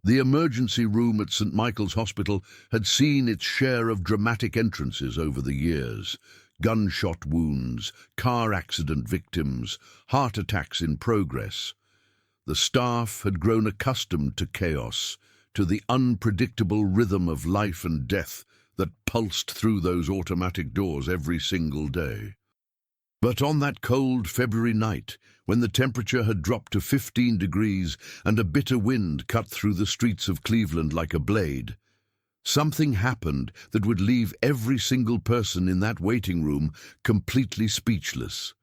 The emergency room at St. Michael's Hospital had seen its share of dramatic entrances over the years. Gunshot wounds, car accident victims, heart attacks in progress. The staff had grown accustomed to chaos, to the unpredictable rhythm of life and death that pulsed through those automatic doors every single day. But on that cold February night, when the temperature had dropped to 15 degrees and a bitter wind cut through the streets of Cleveland like a blade, something happened that would leave every single person in that waiting room completely speechless.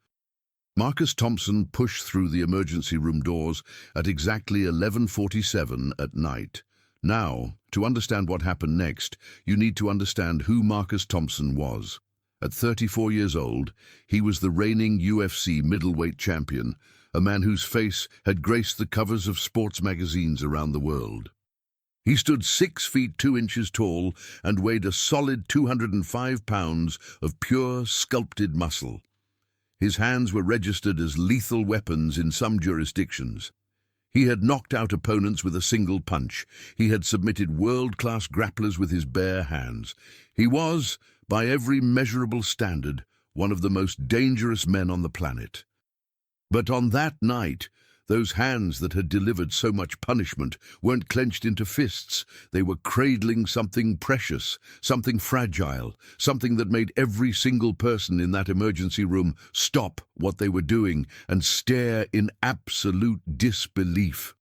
Marcus Thompson pushed through the emergency room doors at exactly 11:47 at night. Now, to understand what happened next, you need to understand who Marcus Thompson was. At 34 years old, he was the reigning UFC middleweight champion, a man whose face had graced the covers of sports magazines around the world. He stood 6 feet 2 inches tall and weighed a solid 205 pounds of pure, sculpted muscle. His hands were registered as lethal weapons in some jurisdictions. He had knocked out opponents with a single punch. He had submitted world-class grapplers with his bare hands. He was, by every measurable standard, one of the most dangerous men on the planet. But on that night, those hands that had delivered so much punishment weren't clenched into fists. They were cradling something precious, something fragile, something that made every single person in that emergency room stop what they were doing and stare in absolute disbelief.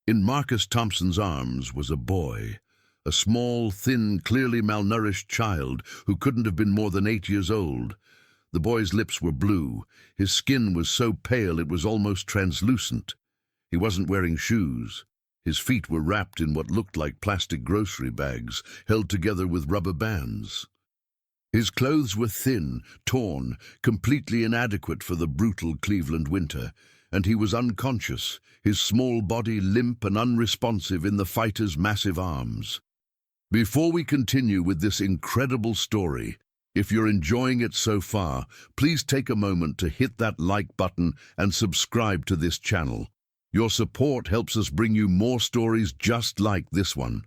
In Marcus Thompson's arms was a boy, a small, thin, clearly malnourished child who couldn't have been more than 8 years old. The boy's lips were blue. His skin was so pale it was almost translucent. He wasn't wearing shoes. His feet were wrapped in what looked like plastic grocery bags, held together with rubber bands. His clothes were thin, torn, completely inadequate for the brutal Cleveland winter, and he was unconscious, his small body limp and unresponsive in the fighter's massive arms. Before we continue with this incredible story, if you're enjoying it so far, please take a moment to hit that like button and subscribe to this channel. Your support helps us bring you more stories just like this one.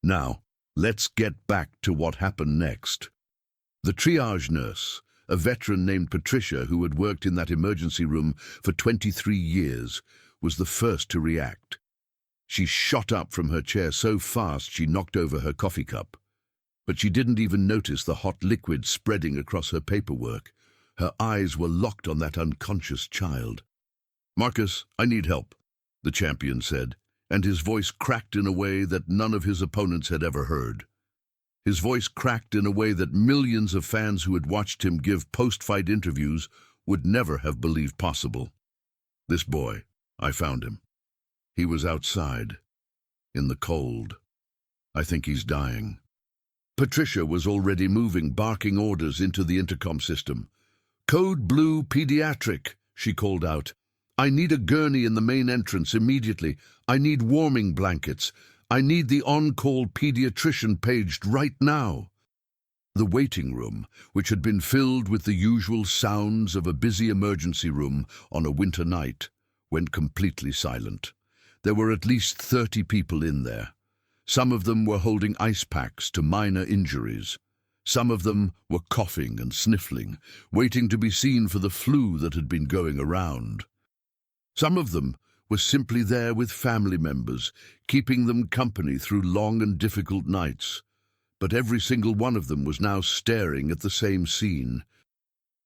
Now, let's get back to what happened next. The triage nurse, a veteran named Patricia who had worked in that emergency room for 23 years, was the first to react. She shot up from her chair so fast she knocked over her coffee cup. But she didn't even notice the hot liquid spreading across her paperwork. Her eyes were locked on that unconscious child. "Marcus, I need help," the champion said, and his voice cracked in a way that none of his opponents had ever heard. His voice cracked in a way that millions of fans who had watched him give post-fight interviews would never have believed possible. "This boy, I found him. He was outside, in the cold. I think he's dying." Patricia was already moving, barking orders into the intercom system. "Code Blue Pediatric," she called out. "I need a gurney in the main entrance immediately. I need warming blankets. I need the on-call pediatrician paged right now." The waiting room, which had been filled with the usual sounds of a busy emergency room on a winter night, went completely silent. There were at least 30 people in there. Some of them were holding ice packs to minor injuries. Some of them were coughing and sniffling, waiting to be seen for the flu that had been going around. Some of them were simply there with family members, keeping them company through long and difficult nights. But every single one of them was now staring at the same scene.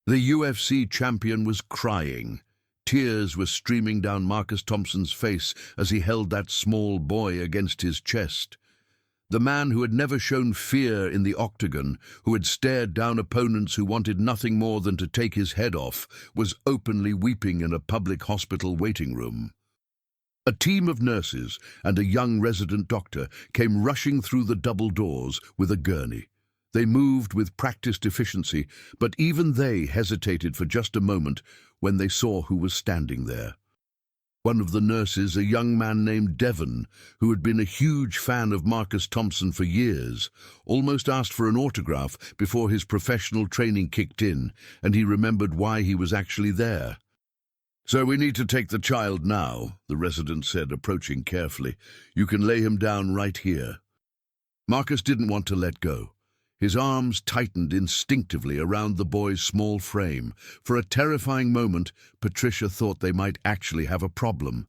The UFC champion was crying. Tears were streaming down Marcus Thompson's face as he held that small boy against his chest. The man who had never shown fear in the octagon, who had stared down opponents who wanted nothing more than to take his head off, was openly weeping in a public hospital waiting room. A team of nurses and a young resident doctor came rushing through the double doors with a gurney. They moved with practiced efficiency, but even they hesitated for just a moment when they saw who was standing there. One of the nurses, a young man named Devon, who had been a huge fan of Marcus Thompson for years, almost asked for an autograph before his professional training kicked in, and he remembered why he was actually there. "So we need to take the child now," the resident said, approaching carefully. "You can lay him down right here." Marcus didn't want to let go. His arms tightened instinctively around the boy's small frame. For a terrifying moment, Patricia thought they might actually have a problem.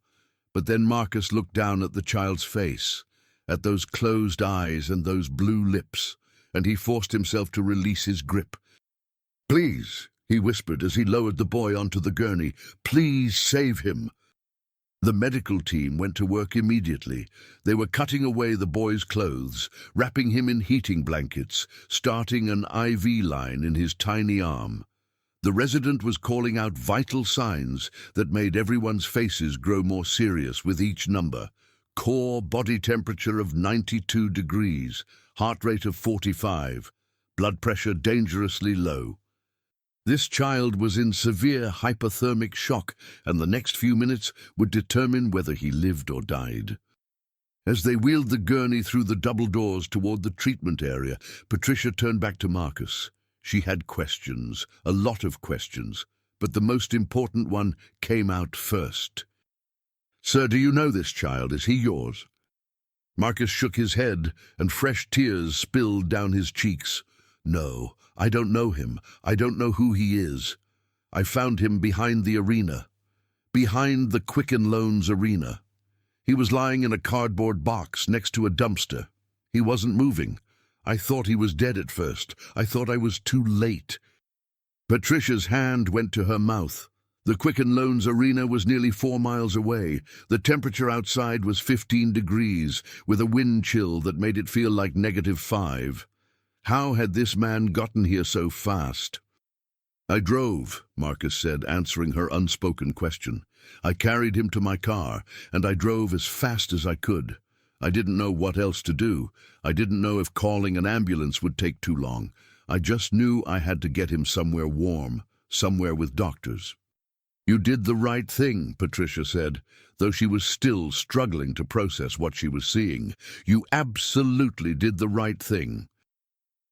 But then Marcus looked down at the child's face, at those closed eyes and those blue lips, and he forced himself to release his grip. "Please," he whispered as he lowered the boy onto the gurney, "please save him." The medical team went to work immediately. They were cutting away the boy's clothes, wrapping him in heating blankets, starting an IV line in his tiny arm. The resident was calling out vital signs that made everyone's faces grow more serious with each number. Core body temperature of 92 degrees, heart rate of 45, blood pressure dangerously low. This child was in severe hypothermic shock, and the next few minutes would determine whether he lived or died. As they wheeled the gurney through the double doors toward the treatment area, Patricia turned back to Marcus. She had questions, a lot of questions, but the most important one came out first. "Sir, do you know this child? Is he yours?" Marcus shook his head, and fresh tears spilled down his cheeks. "No, I don't know him. I don't know who he is. I found him behind the arena. Behind the Quicken Loans arena. He was lying in a cardboard box next to a dumpster. He wasn't moving. I thought he was dead at first. I thought I was too late." Patricia's hand went to her mouth. The Quicken Loans arena was nearly 4 miles away. The temperature outside was 15 degrees, with a wind chill that made it feel like -5. How had this man gotten here so fast? "I drove," Marcus said, answering her unspoken question. "I carried him to my car, and I drove as fast as I could. I didn't know what else to do. I didn't know if calling an ambulance would take too long. I just knew I had to get him somewhere warm, somewhere with doctors." "You did the right thing," Patricia said, though she was still struggling to process what she was seeing. "You absolutely did the right thing."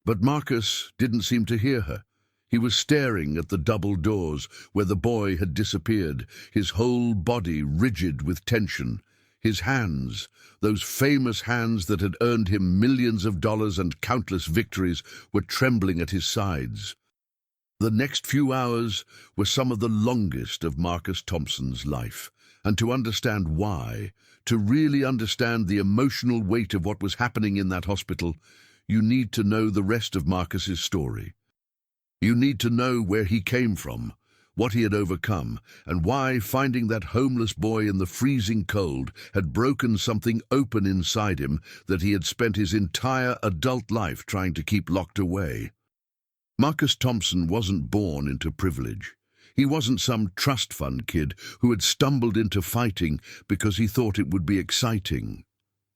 But Marcus didn't seem to hear her. He was staring at the double doors where the boy had disappeared, his whole body rigid with tension. His hands, those famous hands that had earned him millions of dollars and countless victories, were trembling at his sides. The next few hours were some of the longest of Marcus Thompson's life, and to understand why, to really understand the emotional weight of what was happening in that hospital, you need to know the rest of Marcus's story. You need to know where he came from, what he had overcome, and why finding that homeless boy in the freezing cold had broken something open inside him that he had spent his entire adult life trying to keep locked away. Marcus Thompson wasn't born into privilege. He wasn't some trust fund kid who had stumbled into fighting because he thought it would be exciting.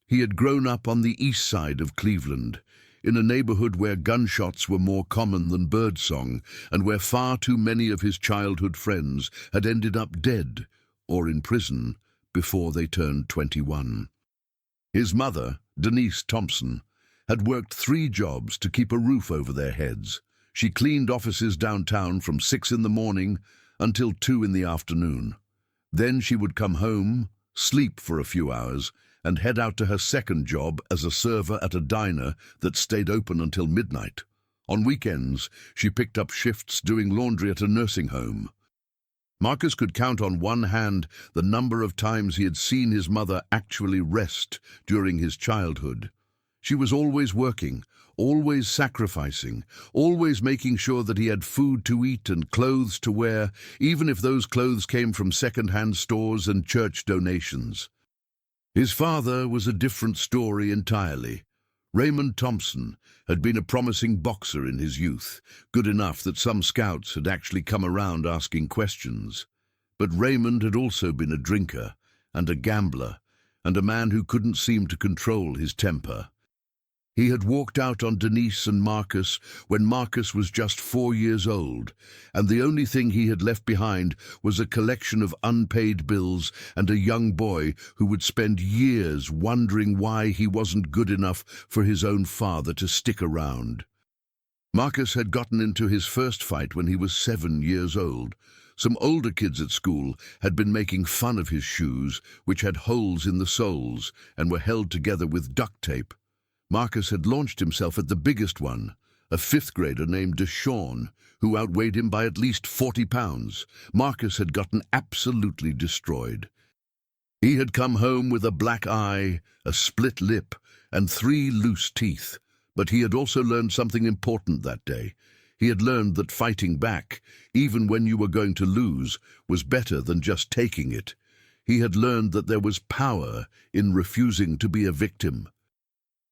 He had grown up on the east side of Cleveland, in a neighborhood where gunshots were more common than birdsong, and where far too many of his childhood friends had ended up dead or in prison before they turned 21. His mother, Denise Thompson, had worked 3 jobs to keep a roof over their heads. She cleaned offices downtown from 6 in the morning until 2 in the afternoon. Then she would come home, sleep for a few hours, and head out to her second job as a server at a diner that stayed open until midnight. On weekends, she picked up shifts doing laundry at a nursing home. Marcus could count on one hand the number of times he had seen his mother actually rest during his childhood. She was always working, always sacrificing, always making sure that he had food to eat and clothes to wear, even if those clothes came from second-hand stores and church donations. His father was a different story entirely. Raymond Thompson had been a promising boxer in his youth, good enough that some scouts had actually come around asking questions. But Raymond had also been a drinker and a gambler, and a man who couldn't seem to control his temper. He had walked out on Denise and Marcus when Marcus was just 4 years old, and the only thing he had left behind was a collection of unpaid bills and a young boy who would spend years wondering why he wasn't good enough for his own father to stick around. Marcus had gotten into his first fight when he was 7 years old. Some older kids at school had been making fun of his shoes, which had holes in the soles and were held together with duct tape. Marcus had launched himself at the biggest one, a fifth grader named Deshawn, who outweighed him by at least 40 pounds. Marcus had gotten absolutely destroyed. He had come home with a black eye, a split lip, and 3 loose teeth. But he had also learned something important that day. He had learned that fighting back, even when you were going to lose, was better than just taking it. He had learned that there was power in refusing to be a victim.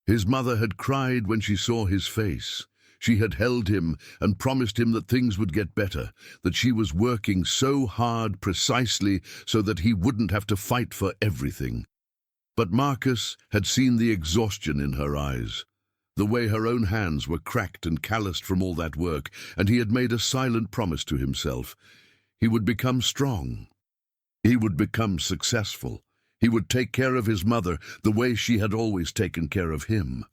His mother had cried when she saw his face. She had held him and promised him that things would get better, that she was working so hard precisely so that he wouldn't have to fight for everything. But Marcus had seen the exhaustion in her eyes, the way her own hands were cracked and calloused from all that work, and he had made a silent promise to himself. He would become strong. He would become successful. He would take care of his mother the way she had always taken care of him.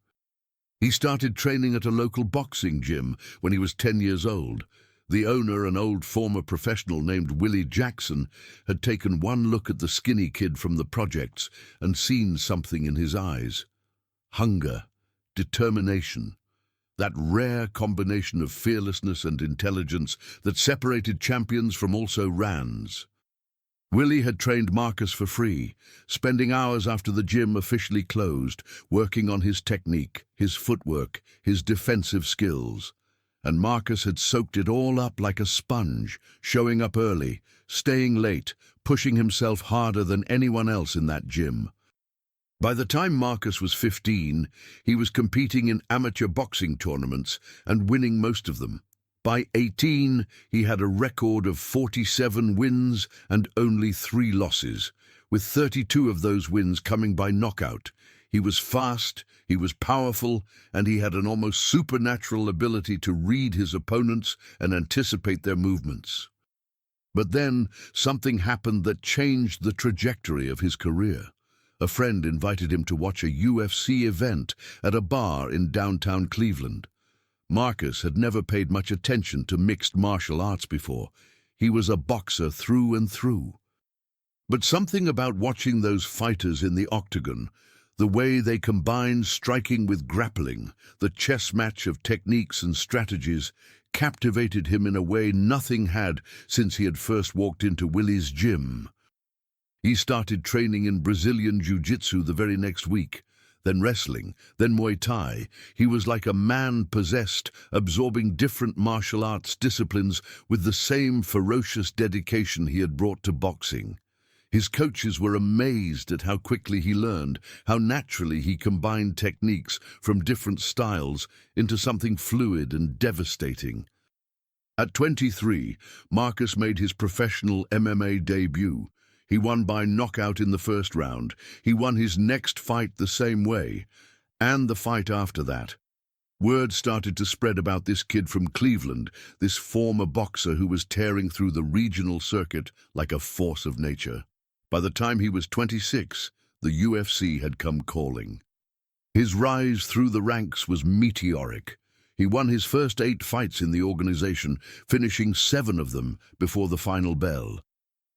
He started training at a local boxing gym when he was 10 years old. The owner, an old former professional named Willie Jackson, had taken one look at the skinny kid from the projects and seen something in his eyes. Hunger. Determination, that rare combination of fearlessness and intelligence that separated champions from also rans. Willie had trained Marcus for free, spending hours after the gym officially closed, working on his technique, his footwork, his defensive skills. And Marcus had soaked it all up like a sponge, showing up early, staying late, pushing himself harder than anyone else in that gym. By the time Marcus was 15, he was competing in amateur boxing tournaments and winning most of them. By 18, he had a record of 47 wins and only 3 losses, with 32 of those wins coming by knockout. He was fast, he was powerful, and he had an almost supernatural ability to read his opponents and anticipate their movements. But then, something happened that changed the trajectory of his career. A friend invited him to watch a UFC event at a bar in downtown Cleveland. Marcus had never paid much attention to mixed martial arts before. He was a boxer through and through. But something about watching those fighters in the octagon, the way they combined striking with grappling, the chess match of techniques and strategies, captivated him in a way nothing had since he had first walked into Willie's gym. He started training in Brazilian Jiu-Jitsu the very next week, then wrestling, then Muay Thai. He was like a man possessed, absorbing different martial arts disciplines with the same ferocious dedication he had brought to boxing. His coaches were amazed at how quickly he learned, how naturally he combined techniques from different styles into something fluid and devastating. At 23, Marcus made his professional MMA debut. He won by knockout in the first round. He won his next fight the same way, and the fight after that. Word started to spread about this kid from Cleveland, this former boxer who was tearing through the regional circuit like a force of nature. By the time he was 26, the UFC had come calling. His rise through the ranks was meteoric. He won his first 8 fights in the organization, finishing 7 of them before the final bell.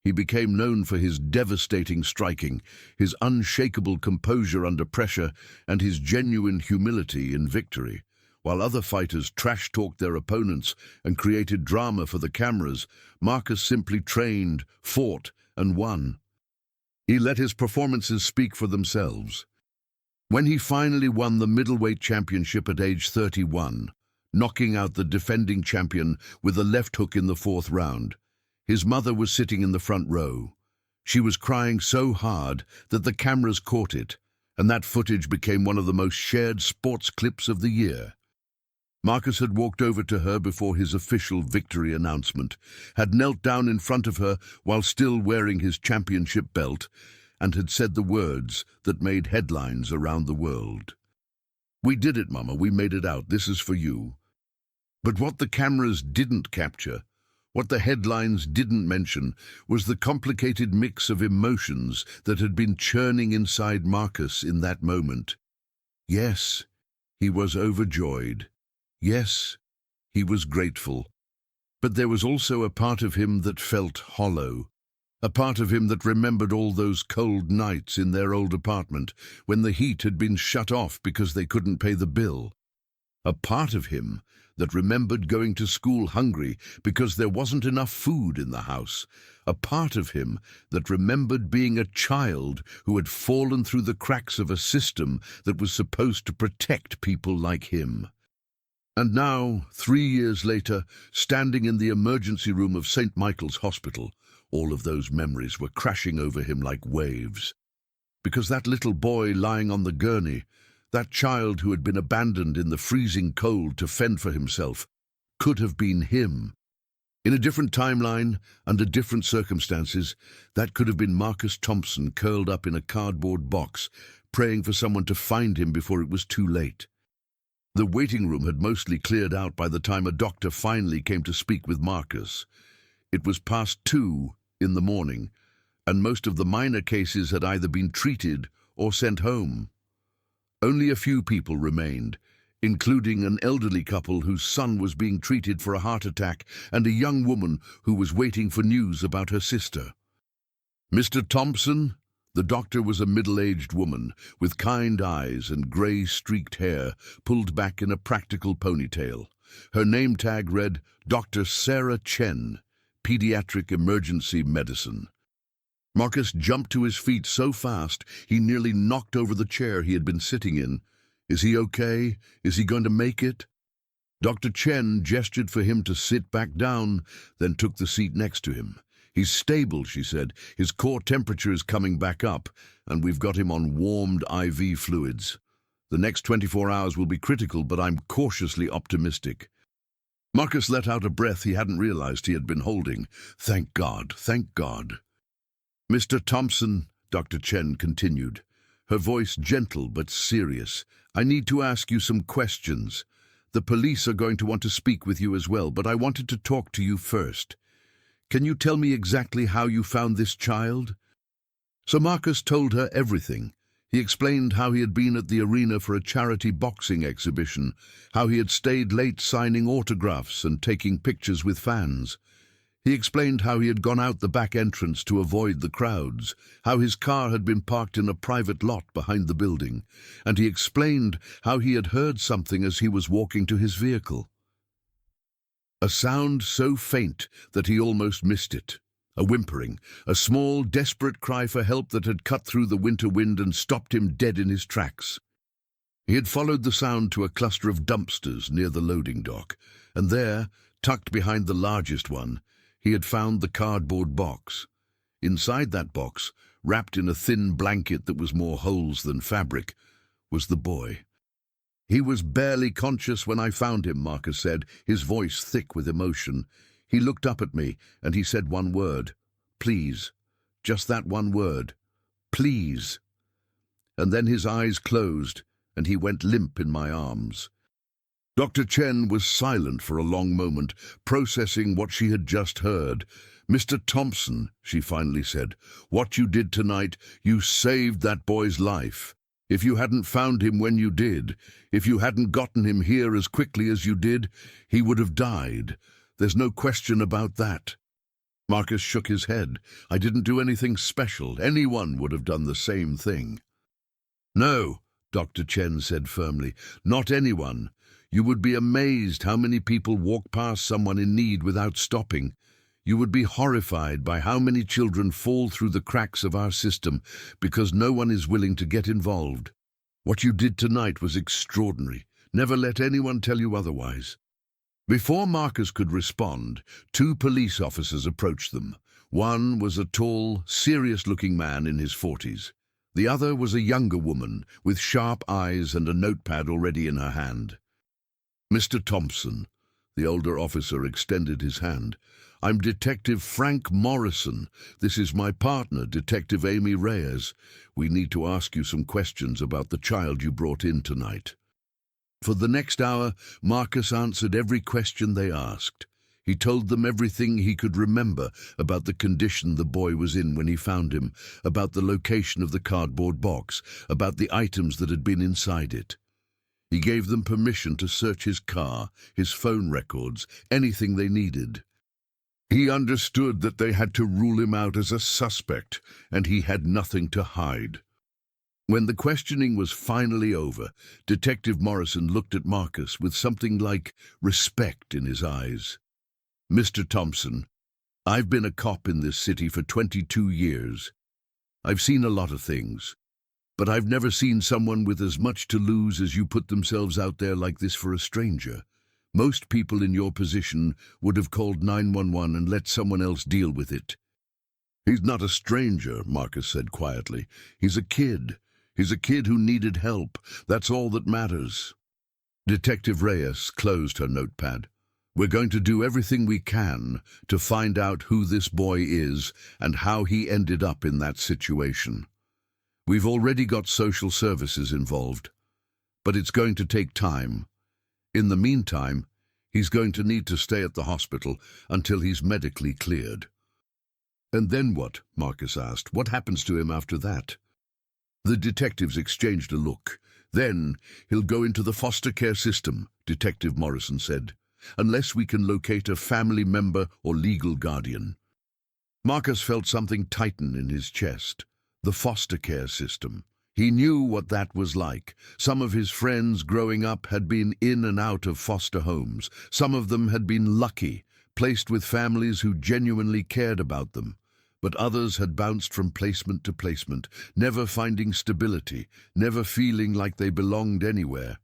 He became known for his devastating striking, his unshakable composure under pressure, and his genuine humility in victory. While other fighters trash-talked their opponents and created drama for the cameras, Marcus simply trained, fought, and won. He let his performances speak for themselves. When he finally won the middleweight championship at age 31, knocking out the defending champion with a left hook in the 4th round, his mother was sitting in the front row. She was crying so hard that the cameras caught it, and that footage became one of the most shared sports clips of the year. Marcus had walked over to her before his official victory announcement, had knelt down in front of her while still wearing his championship belt, and had said the words that made headlines around the world. "We did it, Mama. We made it out. This is for you." But what the cameras didn't capture, what the headlines didn't mention, was the complicated mix of emotions that had been churning inside Marcus in that moment. Yes, he was overjoyed. Yes, he was grateful. But there was also a part of him that felt hollow, a part of him that remembered all those cold nights in their old apartment when the heat had been shut off because they couldn't pay the bill. A part of him that remembered going to school hungry because there wasn't enough food in the house. A part of him that remembered being a child who had fallen through the cracks of a system that was supposed to protect people like him. And now, 3 years later, standing in the emergency room of St. Michael's Hospital, all of those memories were crashing over him like waves. Because that little boy lying on the gurney, that child who had been abandoned in the freezing cold to fend for himself, could have been him. In a different timeline, under different circumstances, that could have been Marcus Thompson curled up in a cardboard box, praying for someone to find him before it was too late. The waiting room had mostly cleared out by the time a doctor finally came to speak with Marcus. It was past 2 in the morning, and most of the minor cases had either been treated or sent home. Only a few people remained, including an elderly couple whose son was being treated for a heart attack and a young woman who was waiting for news about her sister. Mr. Thompson? The doctor was a middle-aged woman with kind eyes and grey-streaked hair pulled back in a practical ponytail. Her name tag read, Dr. Sarah Chen, Pediatric Emergency Medicine. Marcus jumped to his feet so fast he nearly knocked over the chair he had been sitting in. Is he okay? Is he going to make it? Dr. Chen gestured for him to sit back down, then took the seat next to him. He's stable, she said. His core temperature is coming back up, and we've got him on warmed IV fluids. The next 24 hours will be critical, but I'm cautiously optimistic. Marcus let out a breath he hadn't realized he had been holding. Thank God, thank God. Mr. Thompson, Dr. Chen continued, her voice gentle but serious, I need to ask you some questions. The police are going to want to speak with you as well, but I wanted to talk to you first. Can you tell me exactly how you found this child? So Marcus told her everything. He explained how he had been at the arena for a charity boxing exhibition, how he had stayed late signing autographs and taking pictures with fans. He explained how he had gone out the back entrance to avoid the crowds, how his car had been parked in a private lot behind the building, and he explained how he had heard something as he was walking to his vehicle. A sound so faint that he almost missed it. A whimpering, a small, desperate cry for help that had cut through the winter wind and stopped him dead in his tracks. He had followed the sound to a cluster of dumpsters near the loading dock, and there, tucked behind the largest one, he had found the cardboard box. Inside that box, wrapped in a thin blanket that was more holes than fabric, was the boy. He was barely conscious when I found him, Marcus said, his voice thick with emotion. He looked up at me, and he said one word. Please. Just that one word. Please. And then his eyes closed, and he went limp in my arms. Dr. Chen was silent for a long moment, processing what she had just heard. Mr. Thompson, she finally said, what you did tonight, you saved that boy's life. If you hadn't found him when you did, if you hadn't gotten him here as quickly as you did, he would have died. There's no question about that. Marcus shook his head. I didn't do anything special. Anyone would have done the same thing. No, Dr. Chen said firmly, not anyone. You would be amazed how many people walk past someone in need without stopping. You would be horrified by how many children fall through the cracks of our system because no one is willing to get involved. What you did tonight was extraordinary. Never let anyone tell you otherwise. Before Marcus could respond, 2 police officers approached them. One was a tall, serious-looking man in his 40s. The other was a younger woman with sharp eyes and a notepad already in her hand. Mr. Thompson, the older officer extended his hand. I'm Detective Frank Morrison. This is my partner, Detective Amy Reyes. We need to ask you some questions about the child you brought in tonight. For the next hour, Marcus answered every question they asked. He told them everything he could remember about the condition the boy was in when he found him, about the location of the cardboard box, about the items that had been inside it. He gave them permission to search his car, his phone records, anything they needed. He understood that they had to rule him out as a suspect, and he had nothing to hide. When the questioning was finally over, Detective Morrison looked at Marcus with something like respect in his eyes. "Mr. Thompson, I've been a cop in this city for 22 years. I've seen a lot of things, but I've never seen someone with as much to lose as you put themselves out there like this for a stranger. Most people in your position would have called 911 and let someone else deal with it." "He's not a stranger," Marcus said quietly. "He's a kid. He's a kid who needed help. That's all that matters." Detective Reyes closed her notepad. "We're going to do everything we can to find out who this boy is and how he ended up in that situation. We've already got social services involved, but it's going to take time. In the meantime, he's going to need to stay at the hospital until he's medically cleared." "And then what?" Marcus asked. "What happens to him after that?" The detectives exchanged a look. "Then he'll go into the foster care system," Detective Morrison said, "unless we can locate a family member or legal guardian." Marcus felt something tighten in his chest. The foster care system. He knew what that was like. Some of his friends growing up had been in and out of foster homes. Some of them had been lucky, placed with families who genuinely cared about them. But others had bounced from placement to placement, never finding stability, never feeling like they belonged anywhere.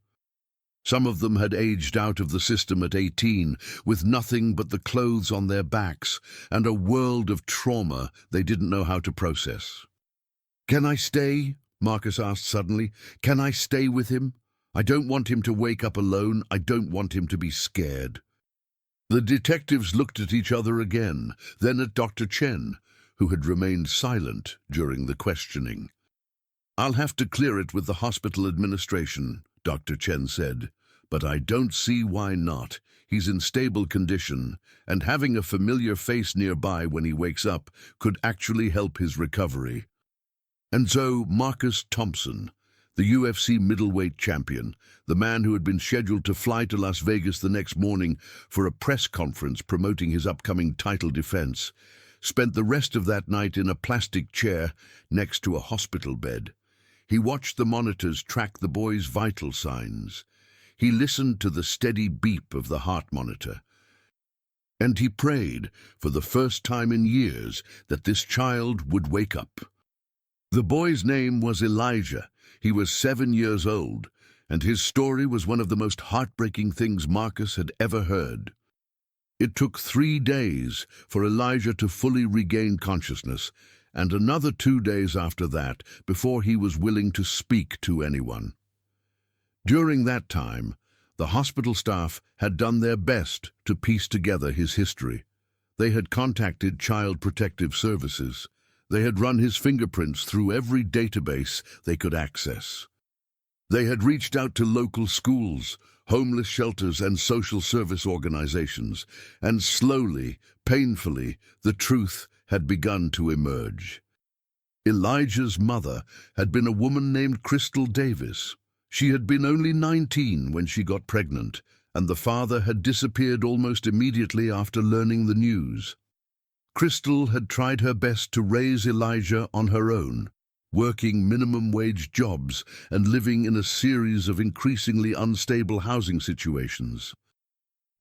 Some of them had aged out of the system at 18, with nothing but the clothes on their backs and a world of trauma they didn't know how to process. "Can I stay?" Marcus asked suddenly. "Can I stay with him? I don't want him to wake up alone. I don't want him to be scared." The detectives looked at each other again, then at Dr. Chen, who had remained silent during the questioning. "I'll have to clear it with the hospital administration," Dr. Chen said, "but I don't see why not. He's in stable condition, and having a familiar face nearby when he wakes up could actually help his recovery." And so Marcus Thompson, the UFC middleweight champion, the man who had been scheduled to fly to Las Vegas the next morning for a press conference promoting his upcoming title defense, spent the rest of that night in a plastic chair next to a hospital bed. He watched the monitors track the boy's vital signs. He listened to the steady beep of the heart monitor. And he prayed, for the first time in years, that this child would wake up. The boy's name was Elijah. He was 7 years old, and his story was one of the most heartbreaking things Marcus had ever heard. It took 3 days for Elijah to fully regain consciousness, and another 2 days after that before he was willing to speak to anyone. During that time, the hospital staff had done their best to piece together his history. They had contacted Child Protective Services. They had run his fingerprints through every database they could access. They had reached out to local schools, homeless shelters, and social service organizations, and slowly, painfully, the truth had begun to emerge. Elijah's mother had been a woman named Crystal Davis. She had been only 19 when she got pregnant, and the father had disappeared almost immediately after learning the news. Crystal had tried her best to raise Elijah on her own, working minimum-wage jobs and living in a series of increasingly unstable housing situations.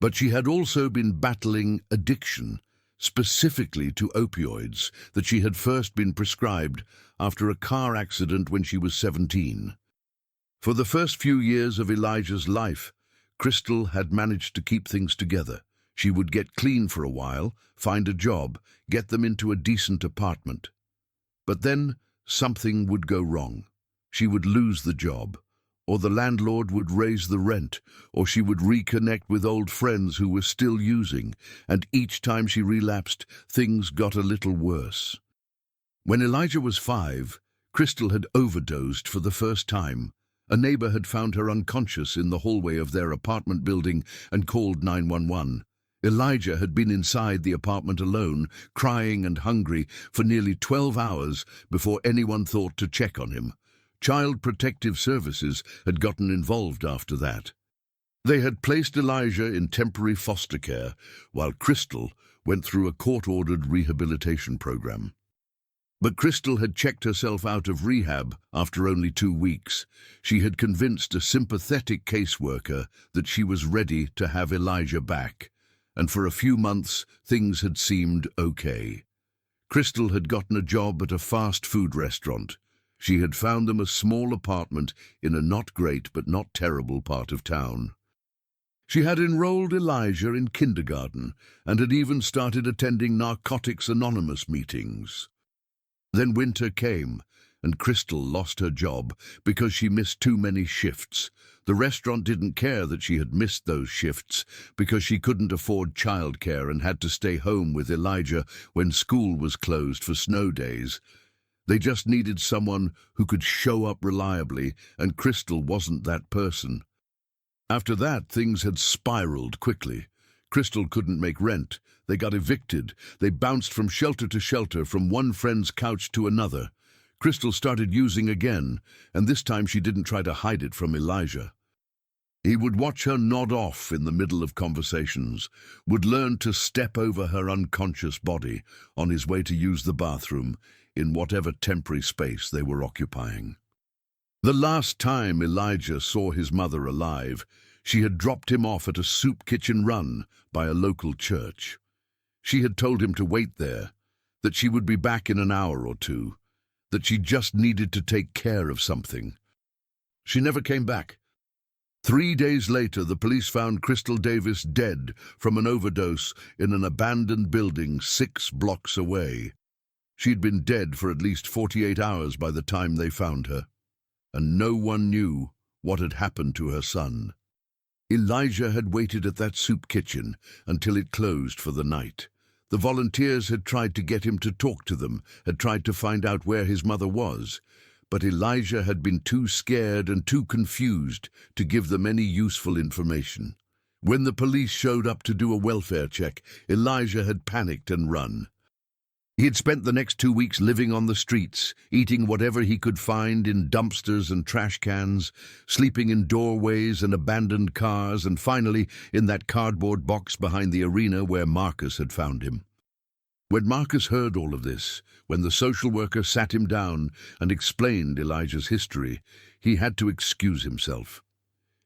But she had also been battling addiction, specifically to opioids, that she had first been prescribed after a car accident when she was 17. For the first few years of Elijah's life, Crystal had managed to keep things together. She would get clean for a while, find a job, get them into a decent apartment. But then something would go wrong. She would lose the job, or the landlord would raise the rent, or she would reconnect with old friends who were still using, and each time she relapsed, things got a little worse. When Elijah was 5, Crystal had overdosed for the first time. A neighbor had found her unconscious in the hallway of their apartment building and called 911. Elijah had been inside the apartment alone, crying and hungry, for nearly 12 hours before anyone thought to check on him. Child Protective Services had gotten involved after that. They had placed Elijah in temporary foster care, while Crystal went through a court-ordered rehabilitation program. But Crystal had checked herself out of rehab after only 2 weeks. She had convinced a sympathetic caseworker that she was ready to have Elijah back, and for a few months things had seemed okay. Crystal had gotten a job at a fast food restaurant. She had found them a small apartment in a not great but not terrible part of town. She had enrolled Elijah in kindergarten and had even started attending Narcotics Anonymous meetings. Then winter came, and Crystal lost her job because she missed too many shifts. The restaurant didn't care that she had missed those shifts because she couldn't afford childcare and had to stay home with Elijah when school was closed for snow days. They just needed someone who could show up reliably, and Crystal wasn't that person. After that, things had spiraled quickly. Crystal couldn't make rent. They got evicted. They bounced from shelter to shelter, from one friend's couch to another. Crystal started using again, and this time she didn't try to hide it from Elijah. He would watch her nod off in the middle of conversations, would learn to step over her unconscious body on his way to use the bathroom in whatever temporary space they were occupying. The last time Elijah saw his mother alive, she had dropped him off at a soup kitchen run by a local church. She had told him to wait there, that she would be back in an hour or two, that she just needed to take care of something. She never came back. 3 days later, the police found Crystal Davis dead from an overdose in an abandoned building 6 blocks away. She'd been dead for at least 48 hours by the time they found her, and no one knew what had happened to her son. Elijah had waited at that soup kitchen until it closed for the night. The volunteers had tried to get him to talk to them, had tried to find out where his mother was, but Elijah had been too scared and too confused to give them any useful information. When the police showed up to do a welfare check, Elijah had panicked and run. He had spent the next 2 weeks living on the streets, eating whatever he could find in dumpsters and trash cans, sleeping in doorways and abandoned cars, and finally in that cardboard box behind the arena where Marcus had found him. When Marcus heard all of this, when the social worker sat him down and explained Elijah's history, he had to excuse himself.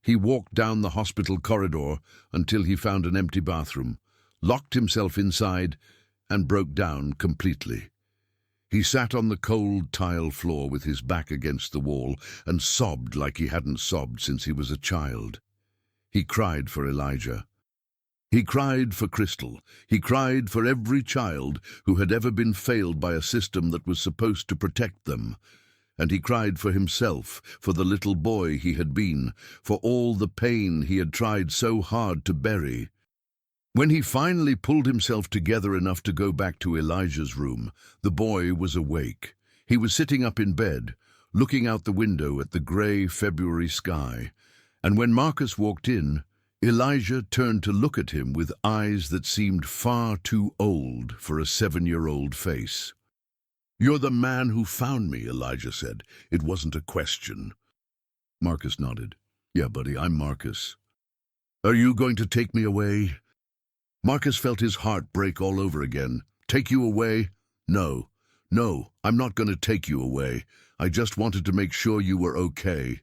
He walked down the hospital corridor until he found an empty bathroom, locked himself inside, and broke down completely. He sat on the cold tile floor with his back against the wall and sobbed like he hadn't sobbed since he was a child. He cried for Elijah. He cried for Crystal. He cried for every child who had ever been failed by a system that was supposed to protect them. And he cried for himself, for the little boy he had been, for all the pain he had tried so hard to bury. When he finally pulled himself together enough to go back to Elijah's room, the boy was awake. He was sitting up in bed, looking out the window at the grey February sky, and when Marcus walked in, Elijah turned to look at him with eyes that seemed far too old for a 7-year-old face. "You're the man who found me," Elijah said. "It wasn't a question." Marcus nodded. "Yeah, buddy, I'm Marcus." "Are you going to take me away?" Marcus felt his heart break all over again. "Take you away? No, I'm not going to take you away. I just wanted to make sure you were okay."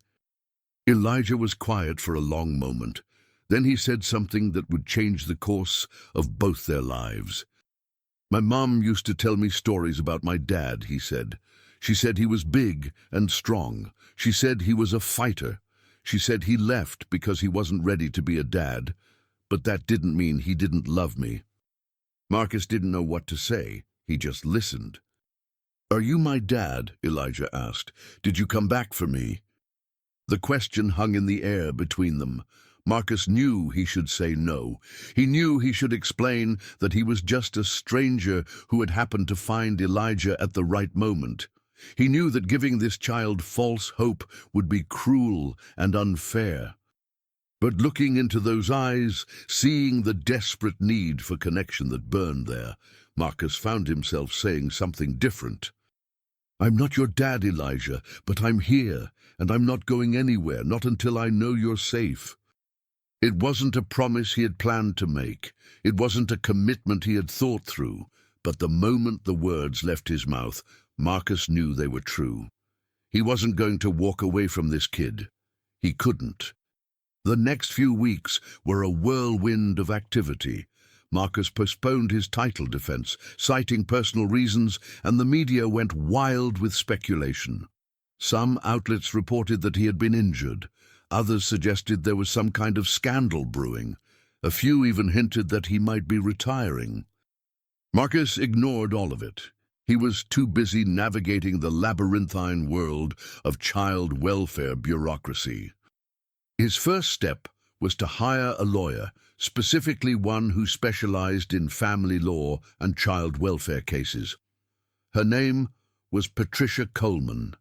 Elijah was quiet for a long moment. Then he said something that would change the course of both their lives. "My mom used to tell me stories about my dad," he said. "She said he was big and strong. She said he was a fighter. She said he left because he wasn't ready to be a dad. But that didn't mean he didn't love me." Marcus didn't know what to say. He just listened. "Are you my dad?" Elijah asked. "Did you come back for me?" The question hung in the air between them. Marcus knew he should say no. He knew he should explain that he was just a stranger who had happened to find Elijah at the right moment. He knew that giving this child false hope would be cruel and unfair. But looking into those eyes, seeing the desperate need for connection that burned there, Marcus found himself saying something different. "I'm not your dad, Elijah, but I'm here, and I'm not going anywhere, not until I know you're safe." It wasn't a promise he had planned to make. It wasn't a commitment he had thought through. But the moment the words left his mouth, Marcus knew they were true. He wasn't going to walk away from this kid. He couldn't. The next few weeks were a whirlwind of activity. Marcus postponed his title defense, citing personal reasons, and the media went wild with speculation. Some outlets reported that he had been injured. Others suggested there was some kind of scandal brewing. A few even hinted that he might be retiring. Marcus ignored all of it. He was too busy navigating the labyrinthine world of child welfare bureaucracy. His first step was to hire a lawyer, specifically one who specialized in family law and child welfare cases. Her name was Patricia Coleman,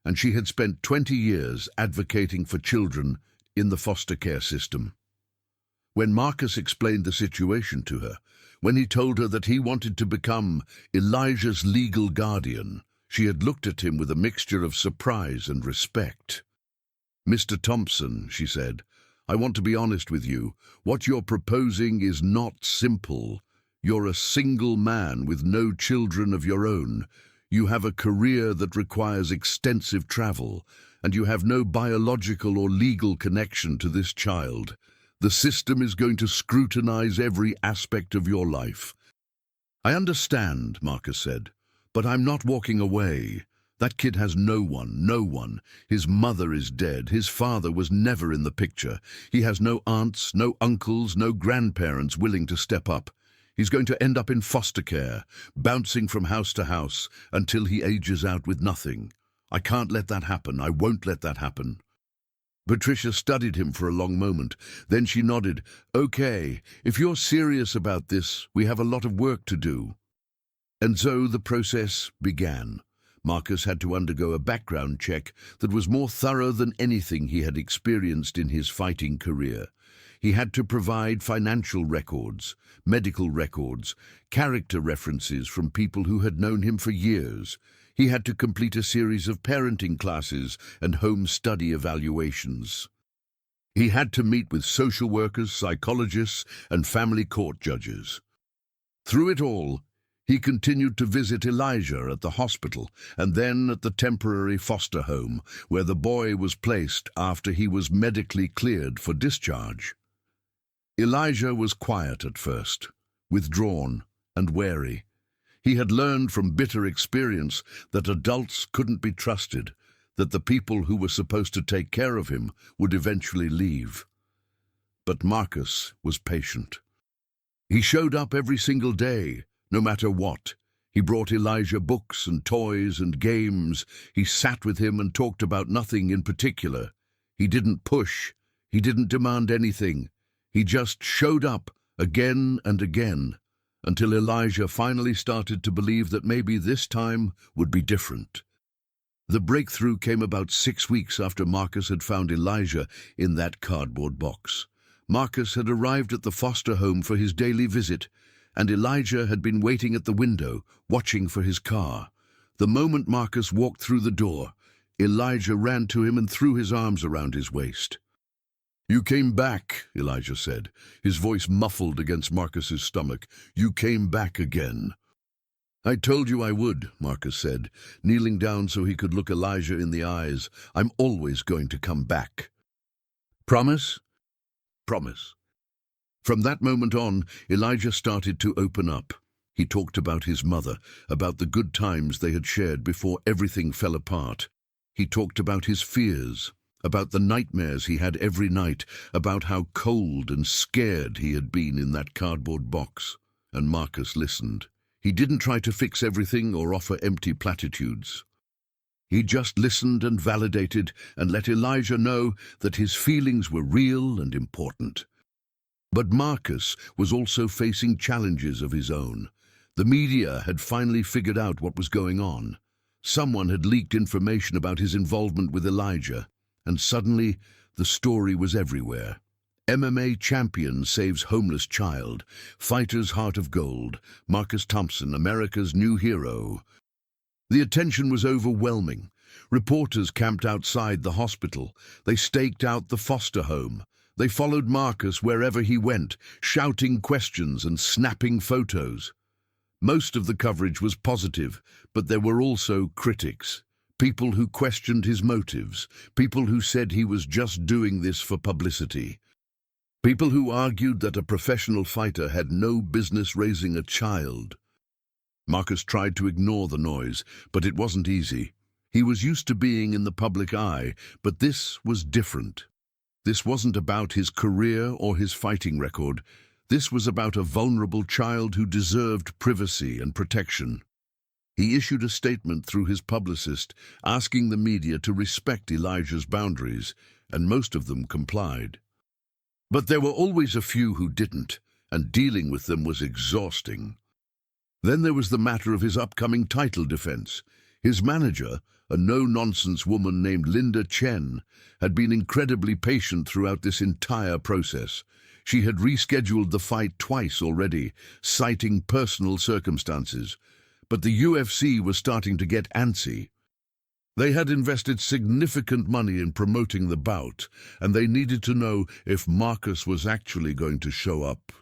and she had spent 20 years advocating for children in the foster care system. When Marcus explained the situation to her, when he told her that he wanted to become Elijah's legal guardian, she had looked at him with a mixture of surprise and respect. "Mr. Thompson," she said, "I want to be honest with you. What you're proposing is not simple. You're a single man with no children of your own. You have a career that requires extensive travel, and you have no biological or legal connection to this child. The system is going to scrutinize every aspect of your life." "I understand," Marcus said, "but I'm not walking away. That kid has no one. His mother is dead. His father was never in the picture. He has no aunts, no uncles, no grandparents willing to step up. He's going to end up in foster care, bouncing from house to house until he ages out with nothing. I can't let that happen. I won't let that happen." Patricia studied him for a long moment. Then she nodded. "Okay, if you're serious about this, we have a lot of work to do." And so the process began. Marcus had to undergo a background check that was more thorough than anything he had experienced in his fighting career. He had to provide financial records, medical records, character references from people who had known him for years. He had to complete a series of parenting classes and home study evaluations. He had to meet with social workers, psychologists, and family court judges. Through it all, he continued to visit Elijah at the hospital and then at the temporary foster home where the boy was placed after he was medically cleared for discharge. Elijah was quiet at first, withdrawn and wary. He had learned from bitter experience that adults couldn't be trusted, that the people who were supposed to take care of him would eventually leave. But Marcus was patient. He showed up every single day, no matter what. He brought Elijah books and toys and games. He sat with him and talked about nothing in particular. He didn't push. He didn't demand anything. He just showed up again and again, until Elijah finally started to believe that maybe this time would be different. The breakthrough came about 6 weeks after Marcus had found Elijah in that cardboard box. Marcus had arrived at the foster home for his daily visit, and Elijah had been waiting at the window, watching for his car. The moment Marcus walked through the door, Elijah ran to him and threw his arms around his waist. "You came back," Elijah said, his voice muffled against Marcus's stomach. "You came back again." "I told you I would," Marcus said, kneeling down so he could look Elijah in the eyes. "I'm always going to come back." "Promise?" "Promise." From that moment on, Elijah started to open up. He talked about his mother, about the good times they had shared before everything fell apart. He talked about his fears, about the nightmares he had every night, about how cold and scared he had been in that cardboard box. And Marcus listened. He didn't try to fix everything or offer empty platitudes. He just listened and validated and let Elijah know that his feelings were real and important. But Marcus was also facing challenges of his own. The media had finally figured out what was going on. Someone had leaked information about his involvement with Elijah, and suddenly the story was everywhere. MMA champion saves homeless child, fighter's heart of gold, Marcus Thompson, America's new hero. The attention was overwhelming. Reporters camped outside the hospital. They staked out the foster home. They followed Marcus wherever he went, shouting questions and snapping photos. Most of the coverage was positive, but there were also critics. People who questioned his motives, people who said he was just doing this for publicity. People who argued that a professional fighter had no business raising a child. Marcus tried to ignore the noise, but it wasn't easy. He was used to being in the public eye, but this was different. This wasn't about his career or his fighting record. This was about a vulnerable child who deserved privacy and protection. He issued a statement through his publicist, asking the media to respect Elijah's boundaries, and most of them complied. But there were always a few who didn't, and dealing with them was exhausting. Then there was the matter of his upcoming title defense. His manager, a no-nonsense woman named Linda Chen, had been incredibly patient throughout this entire process. She had rescheduled the fight twice already, citing personal circumstances. But the UFC was starting to get antsy. They had invested significant money in promoting the bout, and they needed to know if Marcus was actually going to show up.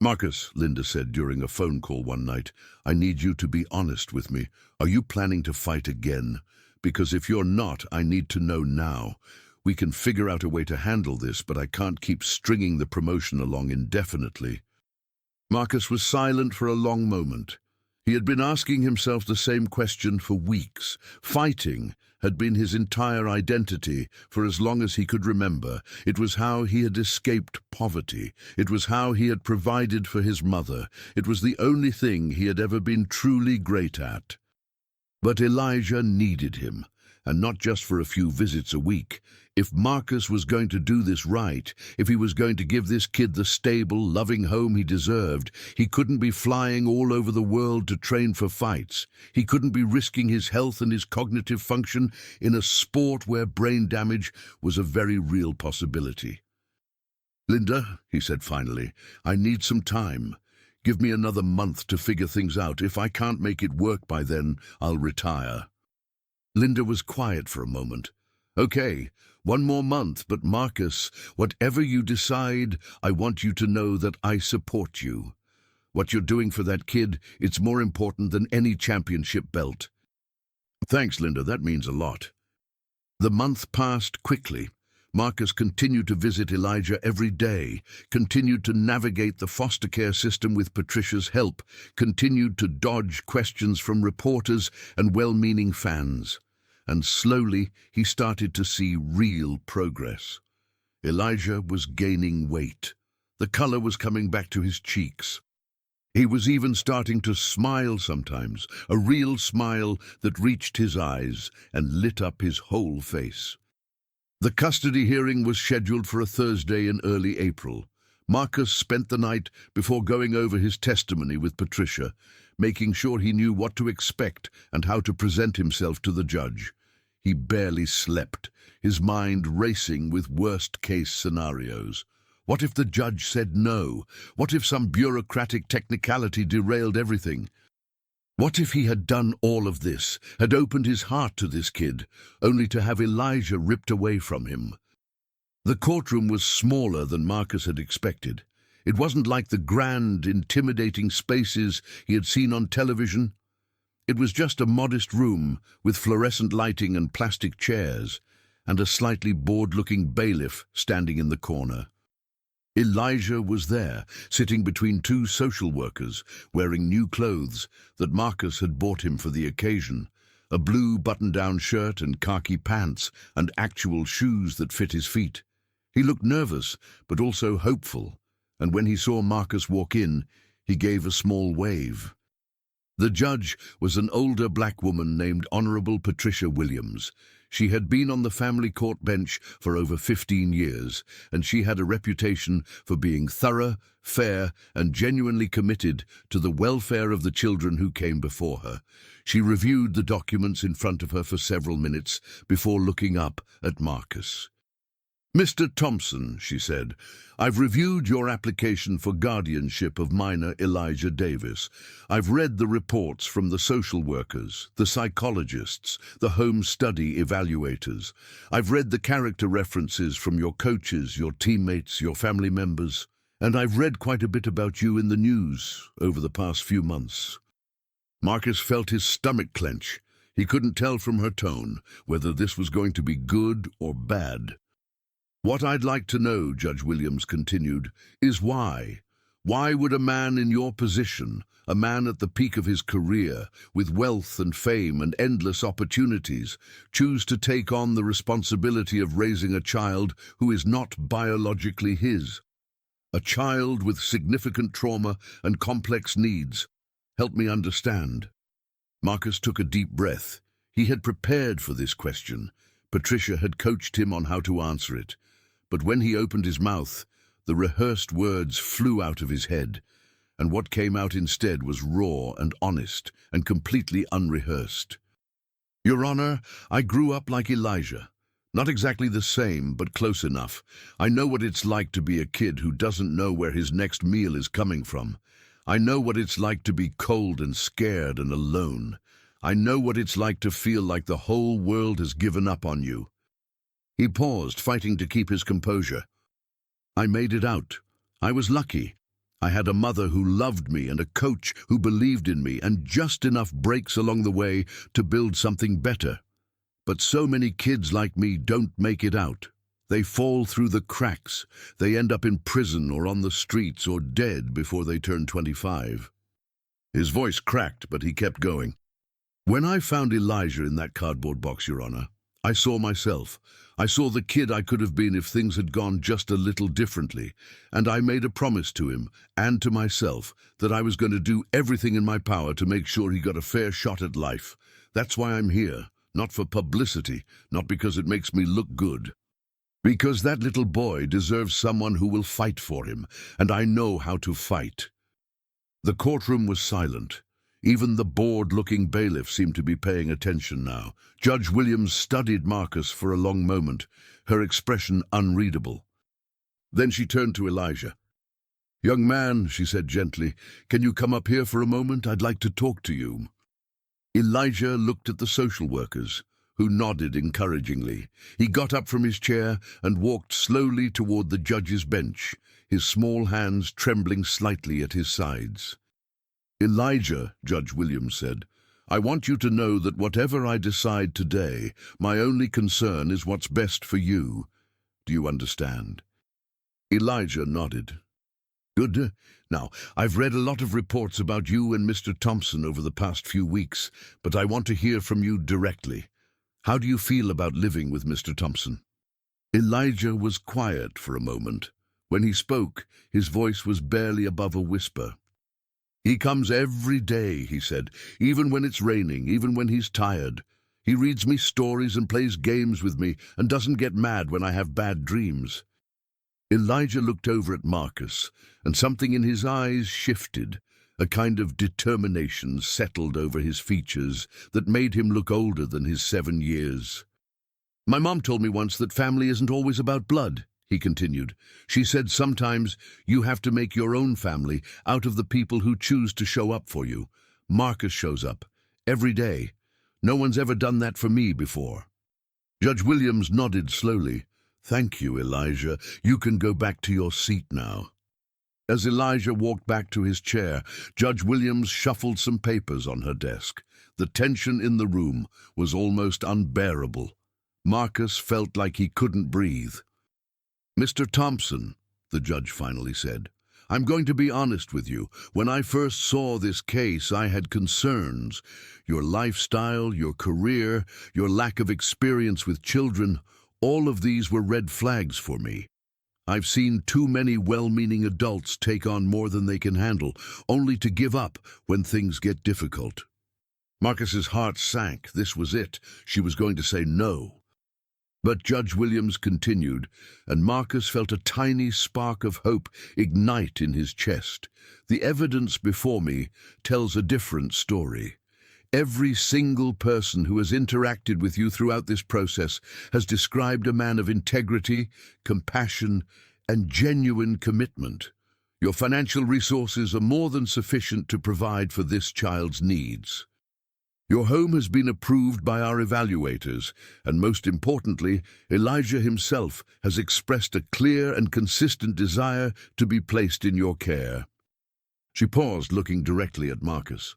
"Marcus," Linda said during a phone call one night, "I need you to be honest with me. Are you planning to fight again? Because if you're not, I need to know now. We can figure out a way to handle this, but I can't keep stringing the promotion along indefinitely." Marcus was silent for a long moment. He had been asking himself the same question for weeks. Fighting had been his entire identity for as long as he could remember. It was how he had escaped poverty. It was how he had provided for his mother. It was the only thing he had ever been truly great at. But Elijah needed him, and not just for a few visits a week. If Marcus was going to do this right, if he was going to give this kid the stable, loving home he deserved, he couldn't be flying all over the world to train for fights. He couldn't be risking his health and his cognitive function in a sport where brain damage was a very real possibility. "Linda," he said finally, "I need some time. Give me another month to figure things out. If I can't make it work by then, I'll retire." Linda was quiet for a moment. "Okay, 1 more month, but Marcus, whatever you decide, I want you to know that I support you. What you're doing for that kid, it's more important than any championship belt." "Thanks, Linda, that means a lot." The month passed quickly. Marcus continued to visit Elijah every day, continued to navigate the foster care system with Patricia's help, continued to dodge questions from reporters and well-meaning fans. And slowly he started to see real progress. Elijah was gaining weight. The color was coming back to his cheeks. He was even starting to smile sometimes, a real smile that reached his eyes and lit up his whole face. The custody hearing was scheduled for a Thursday in early April. Marcus spent the night before going over his testimony with Patricia, making sure he knew what to expect and how to present himself to the judge. He barely slept, his mind racing with worst-case scenarios. What if the judge said no? What if some bureaucratic technicality derailed everything? What if he had done all of this, had opened his heart to this kid, only to have Elijah ripped away from him? The courtroom was smaller than Marcus had expected. It wasn't like the grand, intimidating spaces he had seen on television. It was just a modest room with fluorescent lighting and plastic chairs, and a slightly bored-looking bailiff standing in the corner. Elijah was there, sitting between 2 social workers, wearing new clothes that Marcus had bought him for the occasion, a blue button-down shirt and khaki pants, and actual shoes that fit his feet. He looked nervous, but also hopeful, and when he saw Marcus walk in, he gave a small wave. The judge was an older black woman named Honorable Patricia Williams. She had been on the family court bench for over 15 years, and she had a reputation for being thorough, fair, and genuinely committed to the welfare of the children who came before her. She reviewed the documents in front of her for several minutes before looking up at Marcus. Mr. Thompson, she said, I've reviewed your application for guardianship of minor Elijah Davis. I've read the reports from the social workers, the psychologists, the home study evaluators. I've read the character references from your coaches, your teammates, your family members. And I've read quite a bit about you in the news over the past few months. Marcus felt his stomach clench. He couldn't tell from her tone whether this was going to be good or bad. What I'd like to know, Judge Williams continued, is why. Why would a man in your position, a man at the peak of his career, with wealth and fame and endless opportunities, choose to take on the responsibility of raising a child who is not biologically his? A child with significant trauma and complex needs. Help me understand. Marcus took a deep breath. He had prepared for this question. Patricia had coached him on how to answer it. But when he opened his mouth, the rehearsed words flew out of his head, and what came out instead was raw and honest and completely unrehearsed. Your Honor, I grew up like Elijah. Not exactly the same, but close enough. I know what it's like to be a kid who doesn't know where his next meal is coming from. I know what it's like to be cold and scared and alone. I know what it's like to feel like the whole world has given up on you. He paused, fighting to keep his composure. I made it out. I was lucky. I had a mother who loved me and a coach who believed in me and just enough breaks along the way to build something better. But so many kids like me don't make it out. They fall through the cracks. They end up in prison or on the streets or dead before they turn 25. His voice cracked, but he kept going. When I found Elijah in that cardboard box, Your Honor, I saw myself. I saw the kid I could have been if things had gone just a little differently, and I made a promise to him and to myself that I was going to do everything in my power to make sure he got a fair shot at life. That's why I'm here, not for publicity, not because it makes me look good. Because that little boy deserves someone who will fight for him, and I know how to fight. The courtroom was silent. Even the bored-looking bailiff seemed to be paying attention now. Judge Williams studied Marcus for a long moment, her expression unreadable. Then she turned to Elijah. Young man, she said gently, can you come up here for a moment? I'd like to talk to you. Elijah looked at the social workers, who nodded encouragingly. He got up from his chair and walked slowly toward the judge's bench, his small hands trembling slightly at his sides. Elijah, Judge Williams said, I want you to know that whatever I decide today, my only concern is what's best for you. Do you understand? Elijah nodded. Good. Now, I've read a lot of reports about you and Mr. Thompson over the past few weeks, but I want to hear from you directly. How do you feel about living with Mr. Thompson? Elijah was quiet for a moment. When he spoke, his voice was barely above a whisper. He comes every day, he said, even when it's raining, even when he's tired. He reads me stories and plays games with me and doesn't get mad when I have bad dreams. Elijah looked over at Marcus, and something in his eyes shifted. A kind of determination settled over his features that made him look older than his 7 years. My mom told me once that family isn't always about blood, he continued. She said sometimes you have to make your own family out of the people who choose to show up for you. Marcus shows up, every day. No one's ever done that for me before. Judge Williams nodded slowly. Thank you, Elijah. You can go back to your seat now. As Elijah walked back to his chair, Judge Williams shuffled some papers on her desk. The tension in the room was almost unbearable. Marcus felt like he couldn't breathe. Mr. Thompson, the judge finally said, I'm going to be honest with you. When I first saw this case, I had concerns. Your lifestyle, your career, your lack of experience with children, all of these were red flags for me. I've seen too many well-meaning adults take on more than they can handle, only to give up when things get difficult. Marcus's heart sank. This was it. She was going to say no. But Judge Williams continued, and Marcus felt a tiny spark of hope ignite in his chest. The evidence before me tells a different story. Every single person who has interacted with you throughout this process has described a man of integrity, compassion, and genuine commitment. Your financial resources are more than sufficient to provide for this child's needs. Your home has been approved by our evaluators, and most importantly, Elijah himself has expressed a clear and consistent desire to be placed in your care. She paused, looking directly at Marcus.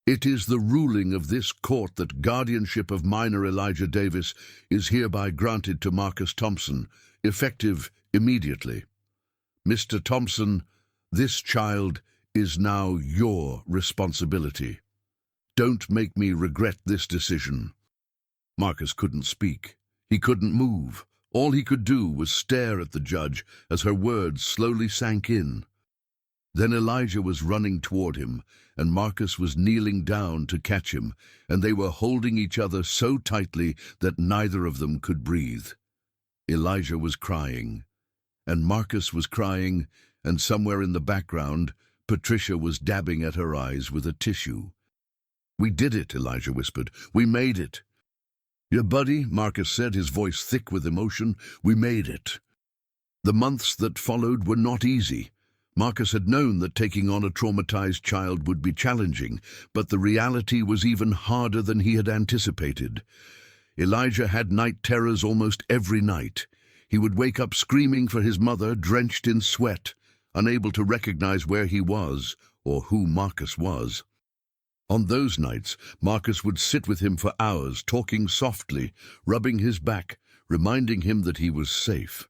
It is the ruling of this court that guardianship of minor Elijah Davis is hereby granted to Marcus Thompson, effective immediately. Mr. Thompson, this child is now your responsibility. Don't make me regret this decision. Marcus couldn't speak. He couldn't move. All he could do was stare at the judge as her words slowly sank in. Then Elijah was running toward him, and Marcus was kneeling down to catch him, and they were holding each other so tightly that neither of them could breathe. Elijah was crying, and Marcus was crying, and somewhere in the background, Patricia was dabbing at her eyes with a tissue. "We did it," Elijah whispered. "We made it." "Yeah, buddy," Marcus said, his voice thick with emotion. "We made it." The months that followed were not easy. Marcus had known that taking on a traumatized child would be challenging, but the reality was even harder than he had anticipated. Elijah had night terrors almost every night. He would wake up screaming for his mother, drenched in sweat, unable to recognize where he was or who Marcus was. On those nights, Marcus would sit with him for hours, talking softly, rubbing his back, reminding him that he was safe.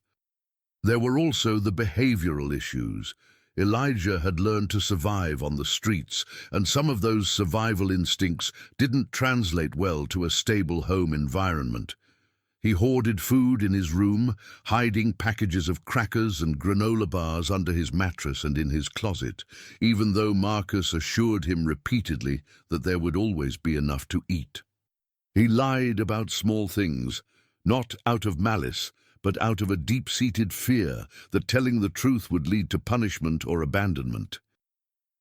There were also the behavioral issues. Elijah had learned to survive on the streets, and some of those survival instincts didn't translate well to a stable home environment. He hoarded food in his room, hiding packages of crackers and granola bars under his mattress and in his closet, even though Marcus assured him repeatedly that there would always be enough to eat. He lied about small things, not out of malice, but out of a deep-seated fear that telling the truth would lead to punishment or abandonment.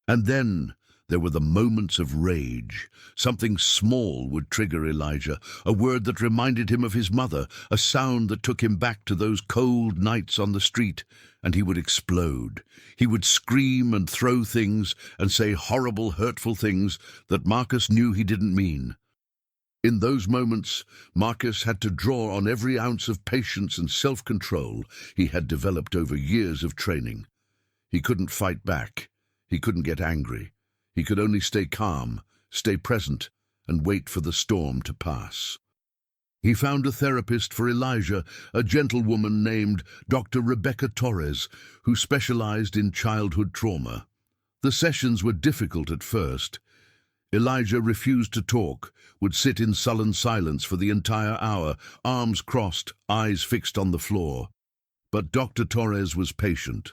And then there were the moments of rage. Something small would trigger Elijah, a word that reminded him of his mother, a sound that took him back to those cold nights on the street, and he would explode. He would scream and throw things and say horrible, hurtful things that Marcus knew he didn't mean. In those moments, Marcus had to draw on every ounce of patience and self-control he had developed over years of training. He couldn't fight back. He couldn't get angry. He could only stay calm, stay present, and wait for the storm to pass. He found a therapist for Elijah, a gentlewoman named Dr. Rebecca Torres, who specialized in childhood trauma. The sessions were difficult at first. Elijah refused to talk, would sit in sullen silence for the entire hour, arms crossed, eyes fixed on the floor. But Dr. Torres was patient.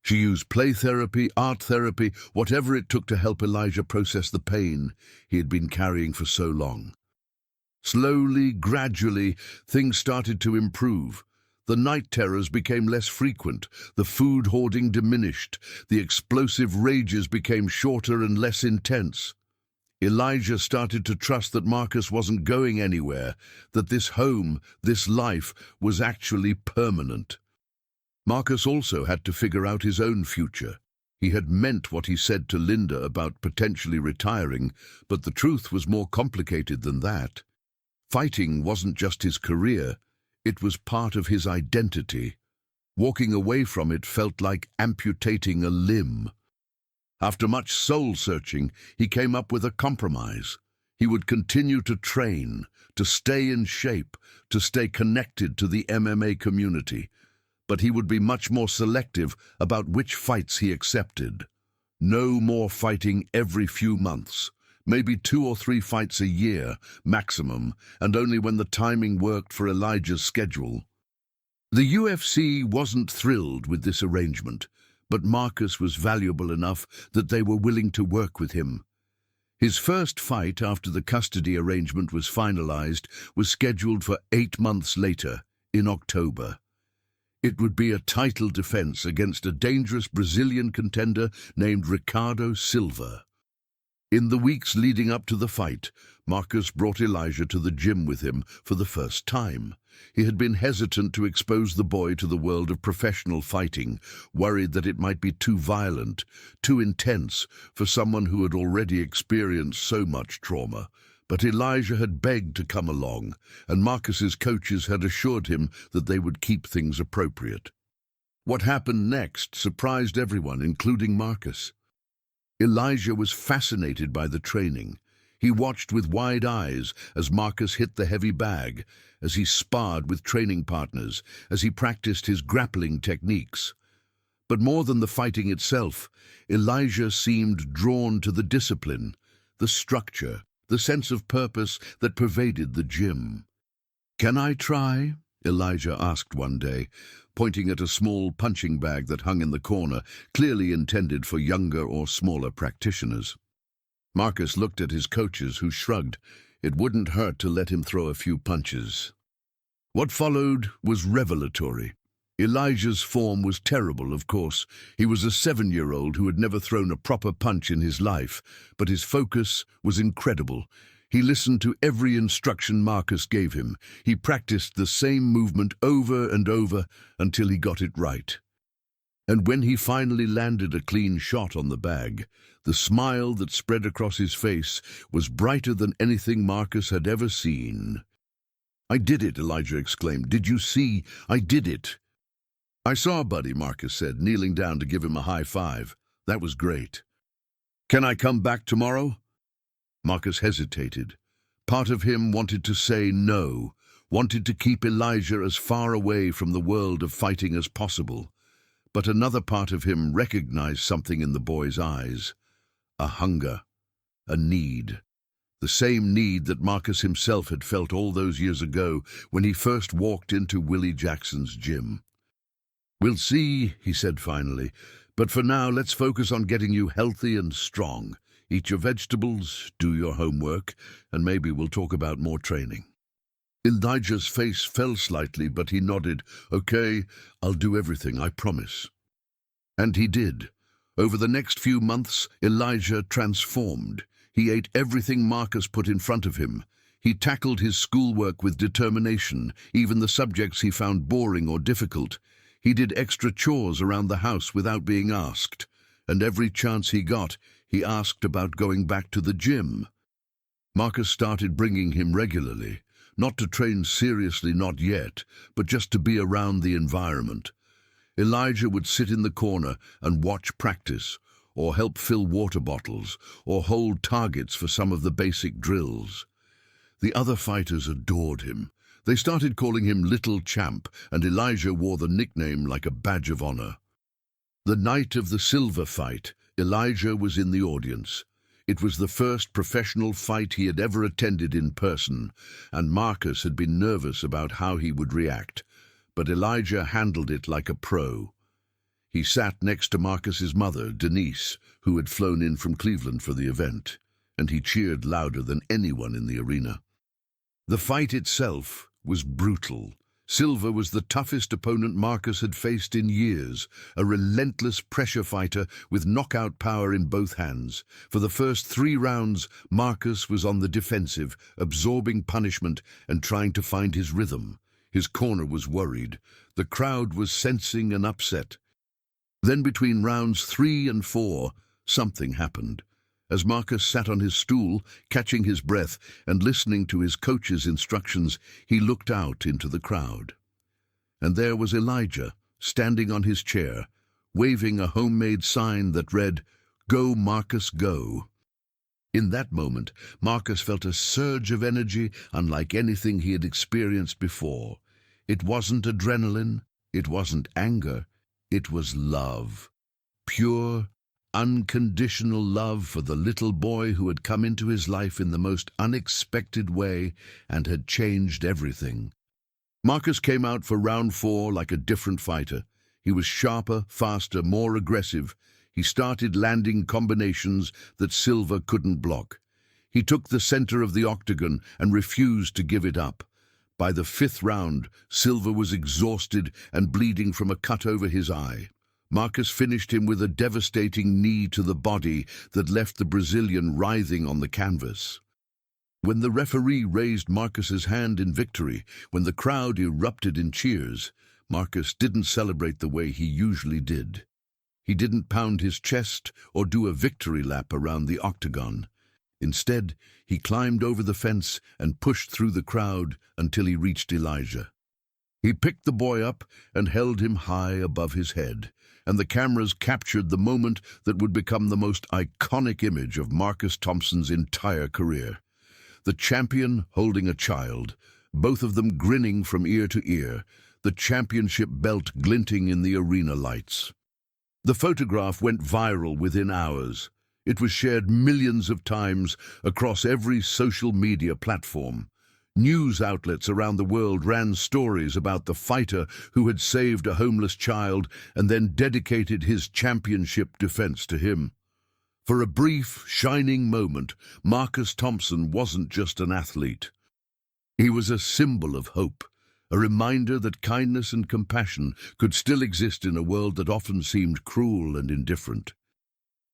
She used play therapy, art therapy, whatever it took to help Elijah process the pain he had been carrying for so long. Slowly, gradually, things started to improve. The night terrors became less frequent, the food hoarding diminished, the explosive rages became shorter and less intense. Elijah started to trust that Marcus wasn't going anywhere, that this home, this life, was actually permanent. Marcus also had to figure out his own future. He had meant what he said to Linda about potentially retiring, but the truth was more complicated than that. Fighting wasn't just his career, it was part of his identity. Walking away from it felt like amputating a limb. After much soul-searching, he came up with a compromise. He would continue to train, to stay in shape, to stay connected to the MMA community, but he would be much more selective about which fights he accepted. No more fighting every few months, maybe 2 or 3 fights a year, maximum, and only when the timing worked for Elijah's schedule. The UFC wasn't thrilled with this arrangement, but Marcus was valuable enough that they were willing to work with him. His first fight after the custody arrangement was finalized was scheduled for 8 months later, in October. It would be a title defense against a dangerous Brazilian contender named Ricardo Silva. In the weeks leading up to the fight, Marcus brought Elijah to the gym with him for the first time. He had been hesitant to expose the boy to the world of professional fighting, worried that it might be too violent, too intense for someone who had already experienced so much trauma. But Elijah had begged to come along, and Marcus's coaches had assured him that they would keep things appropriate. What happened next surprised everyone, including Marcus. Elijah was fascinated by the training. He watched with wide eyes as Marcus hit the heavy bag, as he sparred with training partners, as he practiced his grappling techniques. But more than the fighting itself, Elijah seemed drawn to the discipline, the structure, the sense of purpose that pervaded the gym. "Can I try?" Elijah asked one day, pointing at a small punching bag that hung in the corner, clearly intended for younger or smaller practitioners. Marcus looked at his coaches, who shrugged. It wouldn't hurt to let him throw a few punches. What followed was revelatory. Elijah's form was terrible, of course. He was a 7-year-old who had never thrown a proper punch in his life, but his focus was incredible. He listened to every instruction Marcus gave him. He practiced the same movement over and over until he got it right. And when he finally landed a clean shot on the bag, the smile that spread across his face was brighter than anything Marcus had ever seen. "I did it," Elijah exclaimed. "Did you see? I did it." "I saw, buddy," Marcus said, kneeling down to give him a high five. "That was great." "Can I come back tomorrow?" Marcus hesitated. Part of him wanted to say no, wanted to keep Elijah as far away from the world of fighting as possible. But another part of him recognized something in the boy's eyes. A hunger, a need. The same need that Marcus himself had felt all those years ago when he first walked into Willie Jackson's gym. "We'll see," he said finally, "but for now let's focus on getting you healthy and strong. Eat your vegetables, do your homework, and maybe we'll talk about more training." Elijah's face fell slightly, but he nodded. "Okay, I'll do everything, I promise." And he did. Over the next few months, Elijah transformed. He ate everything Marcus put in front of him. He tackled his schoolwork with determination, even the subjects he found boring or difficult. He did extra chores around the house without being asked, and every chance he got, he asked about going back to the gym. Marcus started bringing him regularly, not to train seriously, not yet, but just to be around the environment. Elijah would sit in the corner and watch practice, or help fill water bottles, or hold targets for some of the basic drills. The other fighters adored him. They started calling him Little Champ, and Elijah wore the nickname like a badge of honor. The night of the silver fight, Elijah was in the audience. It was the first professional fight he had ever attended in person, and Marcus had been nervous about how he would react. But Elijah handled it like a pro. He sat next to Marcus's mother, Denise, who had flown in from Cleveland for the event, and he cheered louder than anyone in the arena. The fight itself was brutal. Silva was the toughest opponent Marcus had faced in years, a relentless pressure fighter with knockout power in both hands. For the first 3 rounds, Marcus was on the defensive, absorbing punishment and trying to find his rhythm. His corner was worried. The crowd was sensing an upset. Then between rounds 3 and 4, something happened. As Marcus sat on his stool, catching his breath and listening to his coach's instructions, he looked out into the crowd. And there was Elijah, standing on his chair, waving a homemade sign that read, "Go, Marcus, go." In that moment, Marcus felt a surge of energy unlike anything he had experienced before. It wasn't adrenaline, it wasn't anger, it was love. Pure, unconditional love for the little boy who had come into his life in the most unexpected way and had changed everything. Marcus came out for round 4 like a different fighter. He was sharper, faster, more aggressive. He started landing combinations that Silva couldn't block. He took the center of the octagon and refused to give it up. By the 5th round, Silva was exhausted and bleeding from a cut over his eye. Marcus finished him with a devastating knee to the body that left the Brazilian writhing on the canvas. When the referee raised Marcus's hand in victory, when the crowd erupted in cheers, Marcus didn't celebrate the way he usually did. He didn't pound his chest or do a victory lap around the octagon. Instead, he climbed over the fence and pushed through the crowd until he reached Elijah. He picked the boy up and held him high above his head, and the cameras captured the moment that would become the most iconic image of Marcus Thompson's entire career. The champion holding a child, both of them grinning from ear to ear, the championship belt glinting in the arena lights. The photograph went viral within hours. It was shared millions of times across every social media platform. News outlets around the world ran stories about the fighter who had saved a homeless child and then dedicated his championship defense to him. For a brief, shining moment, Marcus Thompson wasn't just an athlete. He was a symbol of hope, a reminder that kindness and compassion could still exist in a world that often seemed cruel and indifferent.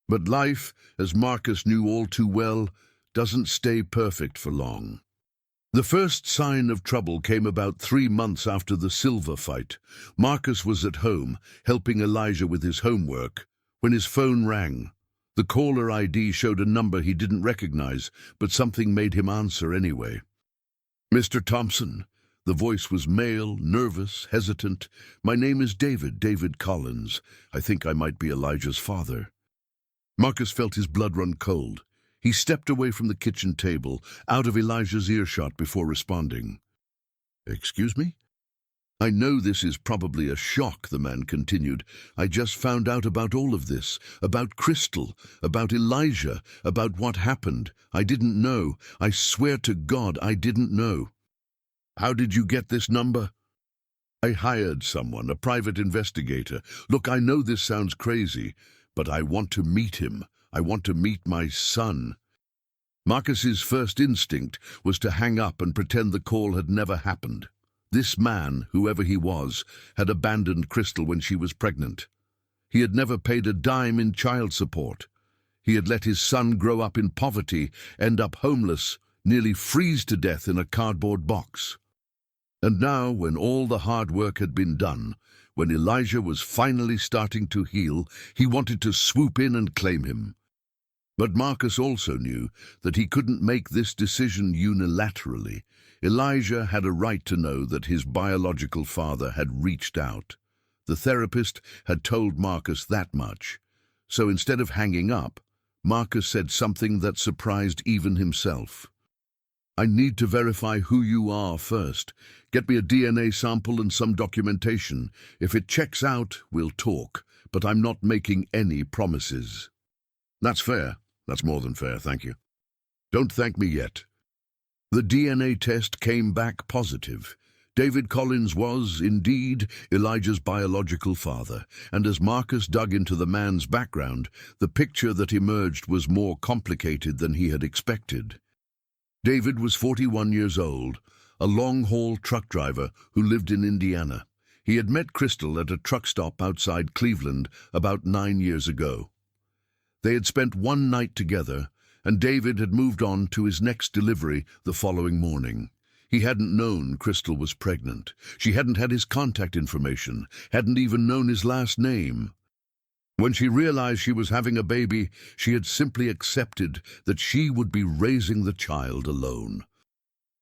But life, as Marcus knew all too well, doesn't stay perfect for long. The first sign of trouble came about 3 months after the Silva fight. Marcus was at home, helping Elijah with his homework, when his phone rang. The caller ID showed a number he didn't recognize, but something made him answer anyway. "Mr. Thompson." The voice was male, nervous, hesitant. "My name is David Collins. I think I might be Elijah's father." Marcus felt his blood run cold. He stepped away from the kitchen table, out of Elijah's earshot before responding. "Excuse me?" "I know this is probably a shock," the man continued. "I just found out about all of this, about Crystal, about Elijah, about what happened. I didn't know. I swear to God, I didn't know." "How did you get this number?" "I hired someone, a private investigator. Look, I know this sounds crazy, but I want to meet him. I want to meet my son." Marcus's first instinct was to hang up and pretend the call had never happened. This man, whoever he was, had abandoned Crystal when she was pregnant. He had never paid a dime in child support. He had let his son grow up in poverty, end up homeless, nearly freeze to death in a cardboard box. And now, when all the hard work had been done, when Elijah was finally starting to heal, he wanted to swoop in and claim him. But Marcus also knew that he couldn't make this decision unilaterally. Elijah had a right to know that his biological father had reached out. The therapist had told Marcus that much. So instead of hanging up, Marcus said something that surprised even himself. "I need to verify who you are first. Get me a DNA sample and some documentation. If it checks out, we'll talk, but I'm not making any promises." "That's fair. That's more than fair, thank you." "Don't thank me yet." The DNA test came back positive. David Collins was, indeed, Elijah's biological father, and as Marcus dug into the man's background, the picture that emerged was more complicated than he had expected. David was 41 years old, a long-haul truck driver who lived in Indiana. He had met Crystal at a truck stop outside Cleveland about 9 years ago. They had spent one night together, and David had moved on to his next delivery the following morning. He hadn't known Crystal was pregnant. She hadn't had his contact information, hadn't even known his last name. When she realized she was having a baby, she had simply accepted that she would be raising the child alone.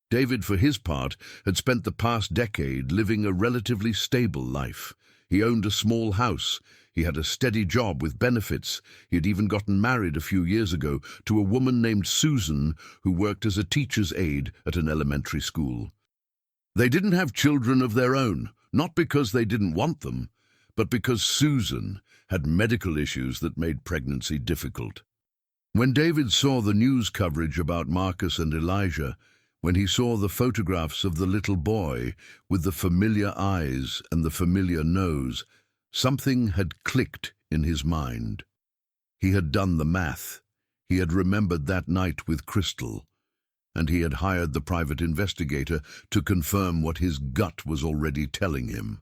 David, for his part, had spent the past decade living a relatively stable life. He owned a small house. He had a steady job with benefits. He had even gotten married a few years ago to a woman named Susan who worked as a teacher's aide at an elementary school. They didn't have children of their own, not because they didn't want them, but because Susan had medical issues that made pregnancy difficult. When David saw the news coverage about Marcus and Elijah, when he saw the photographs of the little boy with the familiar eyes and the familiar nose, something had clicked in his mind. He had done the math. He had remembered that night with Crystal, and he had hired the private investigator to confirm what his gut was already telling him.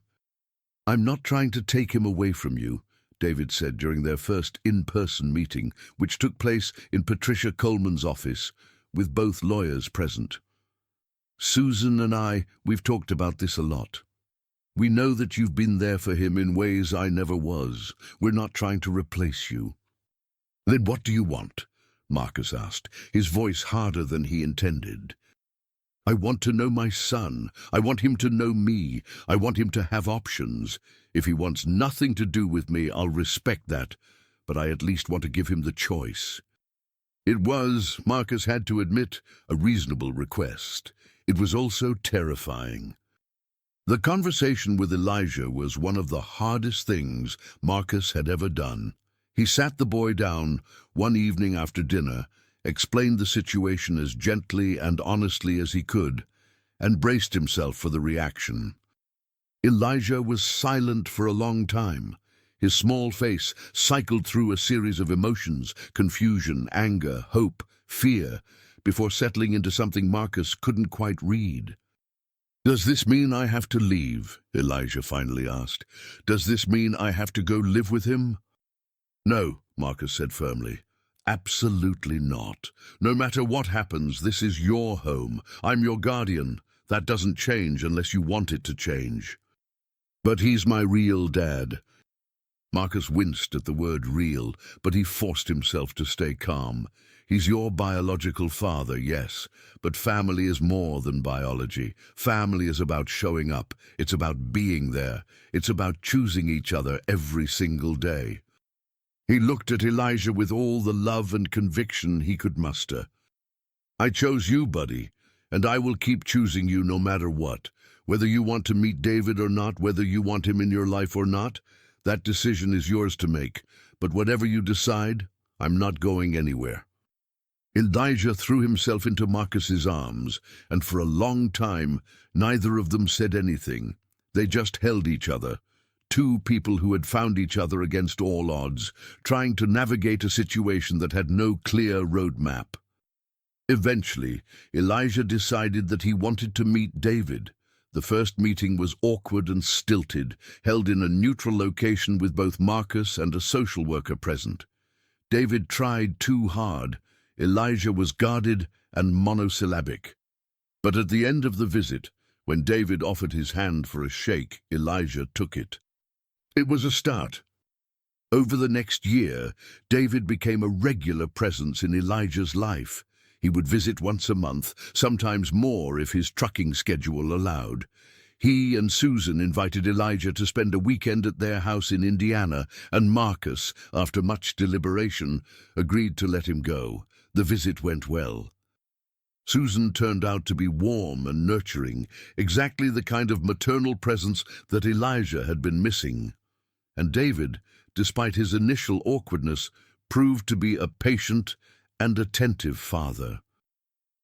"I'm not trying to take him away from you. David said during their first in-person meeting, which took place in Patricia Coleman's office, with both lawyers present. "Susan and we've talked about this a lot. We know that you've been there for him in ways I never was. We're not trying to replace you." "Then what do you want?" Marcus asked, his voice harder than he intended. "I want to know my son. I want him to know me. I want him to have options. If he wants nothing to do with me, I'll respect that, but I at least want to give him the choice." It was, Marcus had to admit, a reasonable request. It was also terrifying. The conversation with Elijah was one of the hardest things Marcus had ever done. He sat the boy down one evening after dinner, explained the situation as gently and honestly as he could, and braced himself for the reaction. Elijah was silent for a long time. His small face cycled through a series of emotions: confusion, anger, hope, fear, before settling into something Marcus couldn't quite read. "Does this mean I have to leave?" Elijah finally asked. "Does this mean I have to go live with him?" "No," Marcus said firmly. "Absolutely not. No matter what happens, this is your home. I'm your guardian. That doesn't change unless you want it to change." "But he's my real dad." Marcus winced at the word real, but he forced himself to stay calm. "He's your biological father, yes, but family is more than biology. Family is about showing up. It's about being there. It's about choosing each other every single day." He looked at Elijah with all the love and conviction he could muster. "I chose you, buddy, and I will keep choosing you no matter what. Whether you want to meet David or not, whether you want him in your life or not, that decision is yours to make. But whatever you decide, I'm not going anywhere." Elijah threw himself into Marcus's arms, and for a long time, neither of them said anything. They just held each other. Two people who had found each other against all odds, trying to navigate a situation that had no clear roadmap. Eventually, Elijah decided that he wanted to meet David. The first meeting was awkward and stilted, held in a neutral location with both Marcus and a social worker present. David tried too hard. Elijah was guarded and monosyllabic. But at the end of the visit, when David offered his hand for a shake, Elijah took it. It was a start. Over the next year, David became a regular presence in Elijah's life. He would visit once a month, sometimes more if his trucking schedule allowed. He and Susan invited Elijah to spend a weekend at their house in Indiana, and Marcus, after much deliberation, agreed to let him go. The visit went well. Susan turned out to be warm and nurturing, exactly the kind of maternal presence that Elijah had been missing. And David, despite his initial awkwardness, proved to be a patient and attentive father.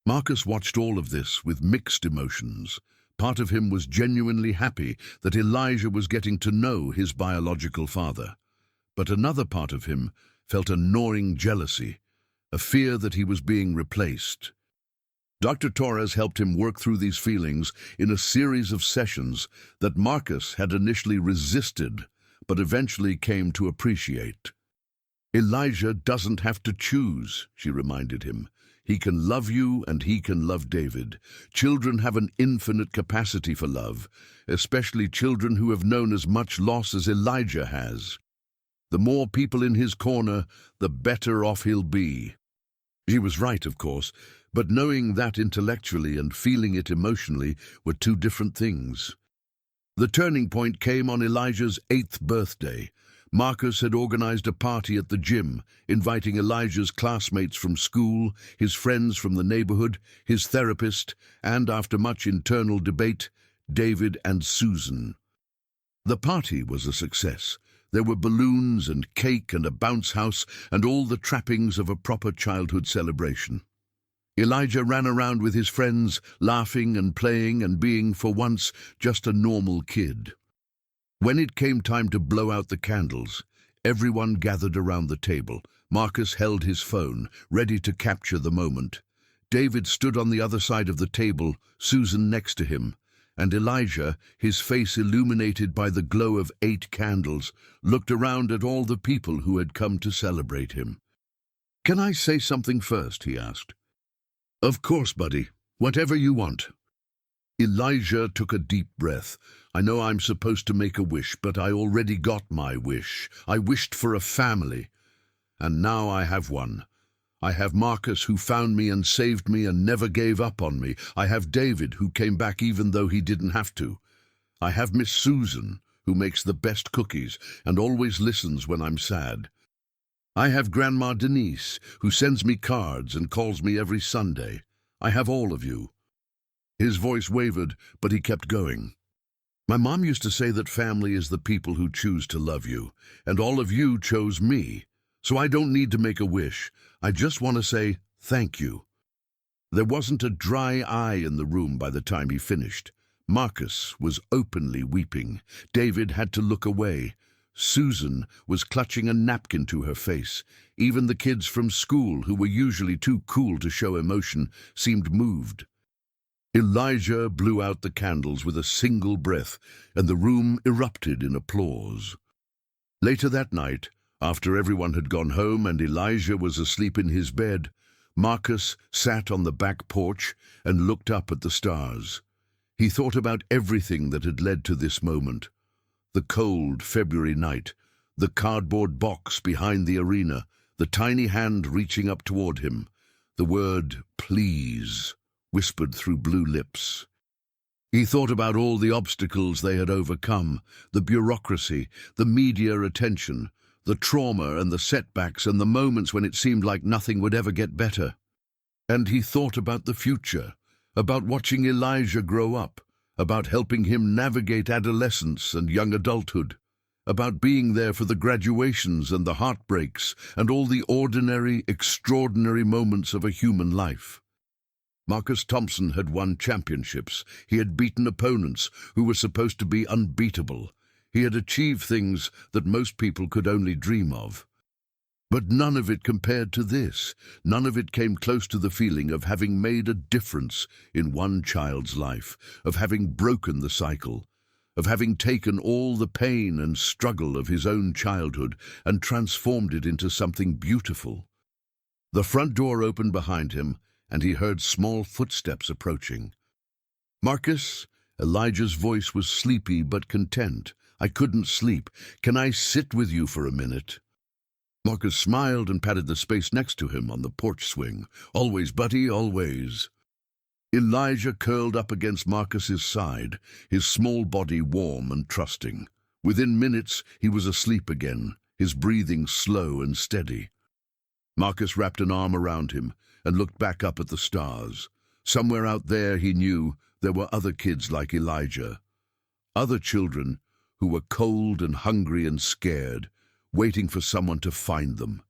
Marcus watched all of this with mixed emotions. Part of him was genuinely happy that Elijah was getting to know his biological father. But another part of him felt a gnawing jealousy, a fear that he was being replaced. Dr. Torres helped him work through these feelings in a series of sessions that Marcus had initially resisted, but eventually came to appreciate. "Elijah doesn't have to choose," she reminded him. "He can love you and he can love David. Children have an infinite capacity for love, especially children who have known as much loss as Elijah has. The more people in his corner, the better off he'll be." She was right, of course, but knowing that intellectually and feeling it emotionally were two different things. The turning point came on Elijah's 8th birthday. Marcus had organized a party at the gym, inviting Elijah's classmates from school, his friends from the neighborhood, his therapist, and, after much internal debate, David and Susan. The party was a success. There were balloons and cake and a bounce house and all the trappings of a proper childhood celebration. Elijah ran around with his friends, laughing and playing and being, for once, just a normal kid. When it came time to blow out the candles, everyone gathered around the table. Marcus held his phone, ready to capture the moment. David stood on the other side of the table, Susan next to him, And Elijah, his face illuminated by the glow of 8 candles, looked around at all the people who had come to celebrate him. "Can I say something first?" he asked. "Of course, buddy. Whatever you want." Elijah took a deep breath. "I know I'm supposed to make a wish, but I already got my wish. I wished for a family. And now I have one. I have Marcus, who found me and saved me and never gave up on me. I have David, who came back even though he didn't have to. I have Miss Susan, who makes the best cookies and always listens when I'm sad. I have Grandma Denise, who sends me cards and calls me every Sunday. I have all of you." His voice wavered, but he kept going. "My mom used to say that family is the people who choose to love you, and all of you chose me. So I don't need to make a wish. I just want to say thank you." There wasn't a dry eye in the room by the time he finished. Marcus was openly weeping. David had to look away. Susan was clutching a napkin to her face. Even the kids from school, who were usually too cool to show emotion, seemed moved. Elijah blew out the candles with a single breath, and the room erupted in applause. Later that night, after everyone had gone home and Elijah was asleep in his bed, Marcus sat on the back porch and looked up at the stars. He thought about everything that had led to this moment. The cold February night, the cardboard box behind the arena, the tiny hand reaching up toward him, the word "please" whispered through blue lips. He thought about all the obstacles they had overcome, the bureaucracy, the media attention, the trauma and the setbacks and the moments when it seemed like nothing would ever get better. And he thought about the future, about watching Elijah grow up, about helping him navigate adolescence and young adulthood, about being there for the graduations and the heartbreaks and all the ordinary, extraordinary moments of a human life. Marcus Thompson had won championships. He had beaten opponents who were supposed to be unbeatable. He had achieved things that most people could only dream of. But none of it compared to this. None of it came close to the feeling of having made a difference in one child's life, of having broken the cycle, of having taken all the pain and struggle of his own childhood and transformed it into something beautiful. The front door opened behind him, and he heard small footsteps approaching. "Marcus," Elijah's voice was sleepy but content. "I couldn't sleep. Can I sit with you for a minute?" Marcus smiled and patted the space next to him on the porch swing. "Always, buddy, always." Elijah curled up against Marcus's side, his small body warm and trusting. Within minutes, he was asleep again, his breathing slow and steady. Marcus wrapped an arm around him and looked back up at the stars. Somewhere out there, he knew, there were other kids like Elijah. Other children who were cold and hungry and scared, waiting for someone to find them,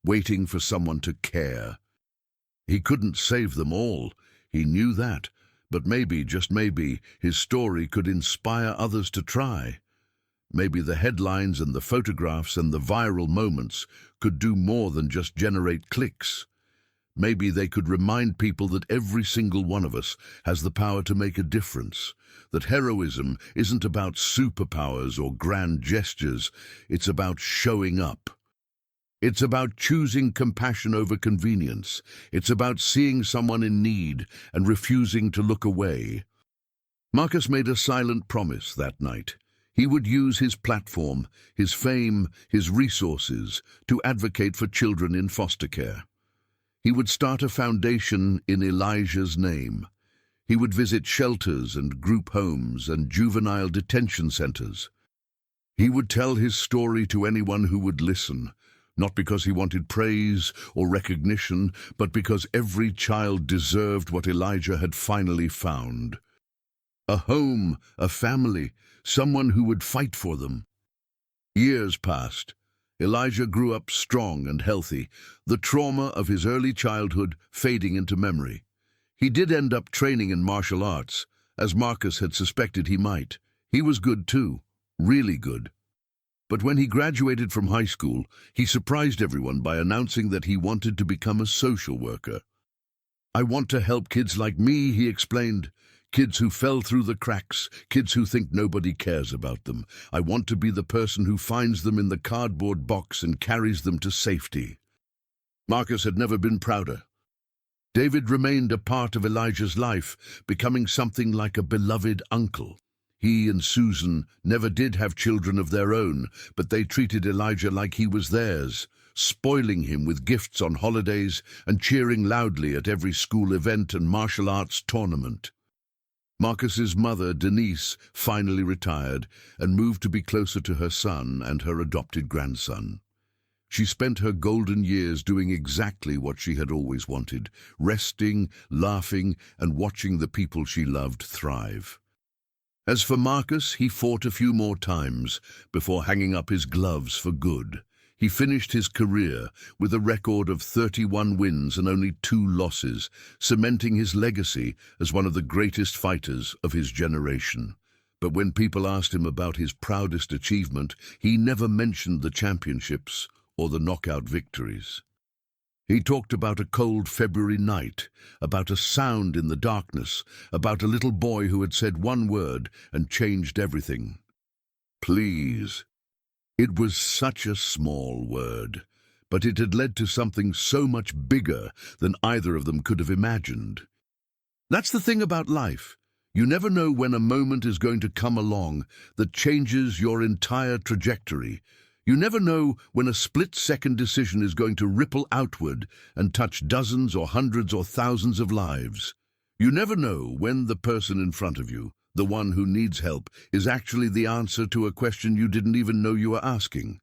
waiting for someone to care. He couldn't save them all, he knew that, but maybe, just maybe, his story could inspire others to try. Maybe the headlines and the photographs and the viral moments could do more than just generate clicks. Maybe they could remind people that every single one of us has the power to make a difference, that heroism isn't about superpowers or grand gestures, it's about showing up. It's about choosing compassion over convenience. It's about seeing someone in need and refusing to look away. Marcus made a silent promise that night. He would use his platform, his fame, his resources to advocate for children in foster care. He would start a foundation in Elijah's name. He would visit shelters and group homes and juvenile detention centers. He would tell his story to anyone who would listen, not because he wanted praise or recognition, but because every child deserved what Elijah had finally found. A home, a family, someone who would fight for them. Years passed. Elijah grew up strong and healthy, the trauma of his early childhood fading into memory. He did end up training in martial arts, as Marcus had suspected he might. He was good too, really good. But when he graduated from high school, he surprised everyone by announcing that he wanted to become a social worker. "I want to help kids like me," he explained. Kids who fell through the cracks, kids who think nobody cares about them. I want to be the person who finds them in the cardboard box and carries them to safety. Marcus had never been prouder. David remained a part of Elijah's life, becoming something like a beloved uncle. He and Susan never did have children of their own, but they treated Elijah like he was theirs, spoiling him with gifts on holidays and cheering loudly at every school event and martial arts tournament. Marcus's mother, Denise, finally retired and moved to be closer to her son and her adopted grandson. She spent her golden years doing exactly what she had always wanted, resting, laughing, and watching the people she loved thrive. As for Marcus, he fought a few more times before hanging up his gloves for good. He finished his career with a record of 31 wins and only 2 losses, cementing his legacy as one of the greatest fighters of his generation. But when people asked him about his proudest achievement, he never mentioned the championships or the knockout victories. He talked about a cold February night, about a sound in the darkness, about a little boy who had said one word and changed everything. Please. It was such a small word, but it had led to something so much bigger than either of them could have imagined. That's the thing about life. You never know when a moment is going to come along that changes your entire trajectory. You never know when a split-second decision is going to ripple outward and touch dozens or hundreds or thousands of lives. You never know when the person in front of you, the one who needs help, is actually the answer to a question you didn't even know you were asking.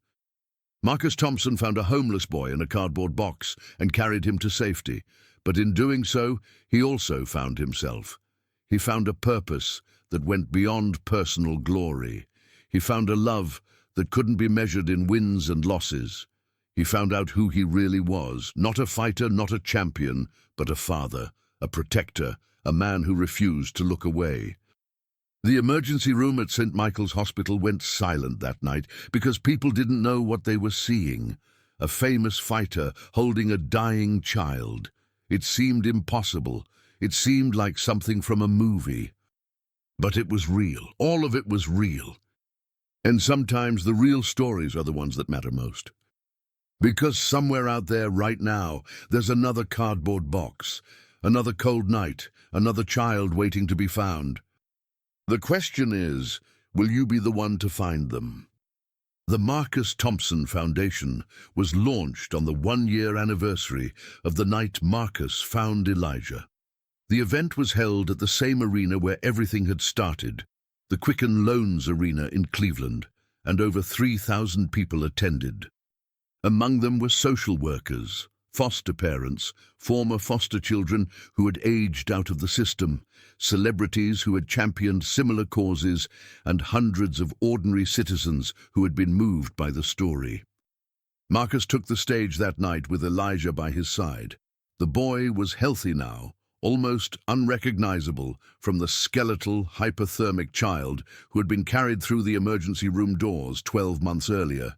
Marcus Thompson found a homeless boy in a cardboard box and carried him to safety, but in doing so, he also found himself. He found a purpose that went beyond personal glory. He found a love that couldn't be measured in wins and losses. He found out who he really was, not a fighter, not a champion, but a father, a protector, a man who refused to look away. The emergency room at St. Michael's Hospital went silent that night because people didn't know what they were seeing. A famous fighter holding a dying child. It seemed impossible. It seemed like something from a movie. But it was real. All of it was real. And sometimes the real stories are the ones that matter most. Because somewhere out there right now, there's another cardboard box, another cold night, another child waiting to be found. The question is, will you be the one to find them? The Marcus Thompson Foundation was launched on the 1-year anniversary of the night Marcus found Elijah. The event was held at the same arena where everything had started, the Quicken Loans Arena in Cleveland, and over 3,000 people attended. Among them were social workers, foster parents, former foster children who had aged out of the system, celebrities who had championed similar causes, and hundreds of ordinary citizens who had been moved by the story. Marcus took the stage that night with Elijah by his side. The boy was healthy now, almost unrecognizable from the skeletal, hypothermic child who had been carried through the emergency room doors 12 months earlier.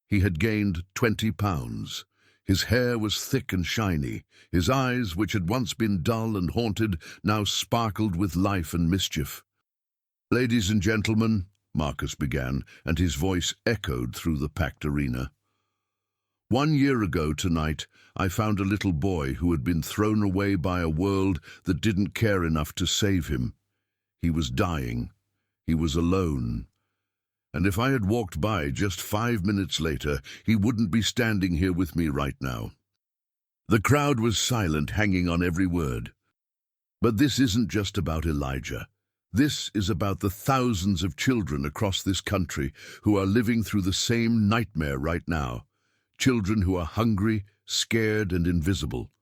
He had gained 20 pounds. His hair was thick and shiny. His eyes, which had once been dull and haunted, now sparkled with life and mischief. "Ladies and gentlemen," Marcus began, and his voice echoed through the packed arena. 1 year ago tonight, I found a little boy who had been thrown away by a world that didn't care enough to save him. He was dying. He was alone. And if I had walked by just 5 minutes later, he wouldn't be standing here with me right now. The crowd was silent, hanging on every word. But this isn't just about Elijah. This is about the thousands of children across this country who are living through the same nightmare right now. Children who are hungry, scared, and invisible.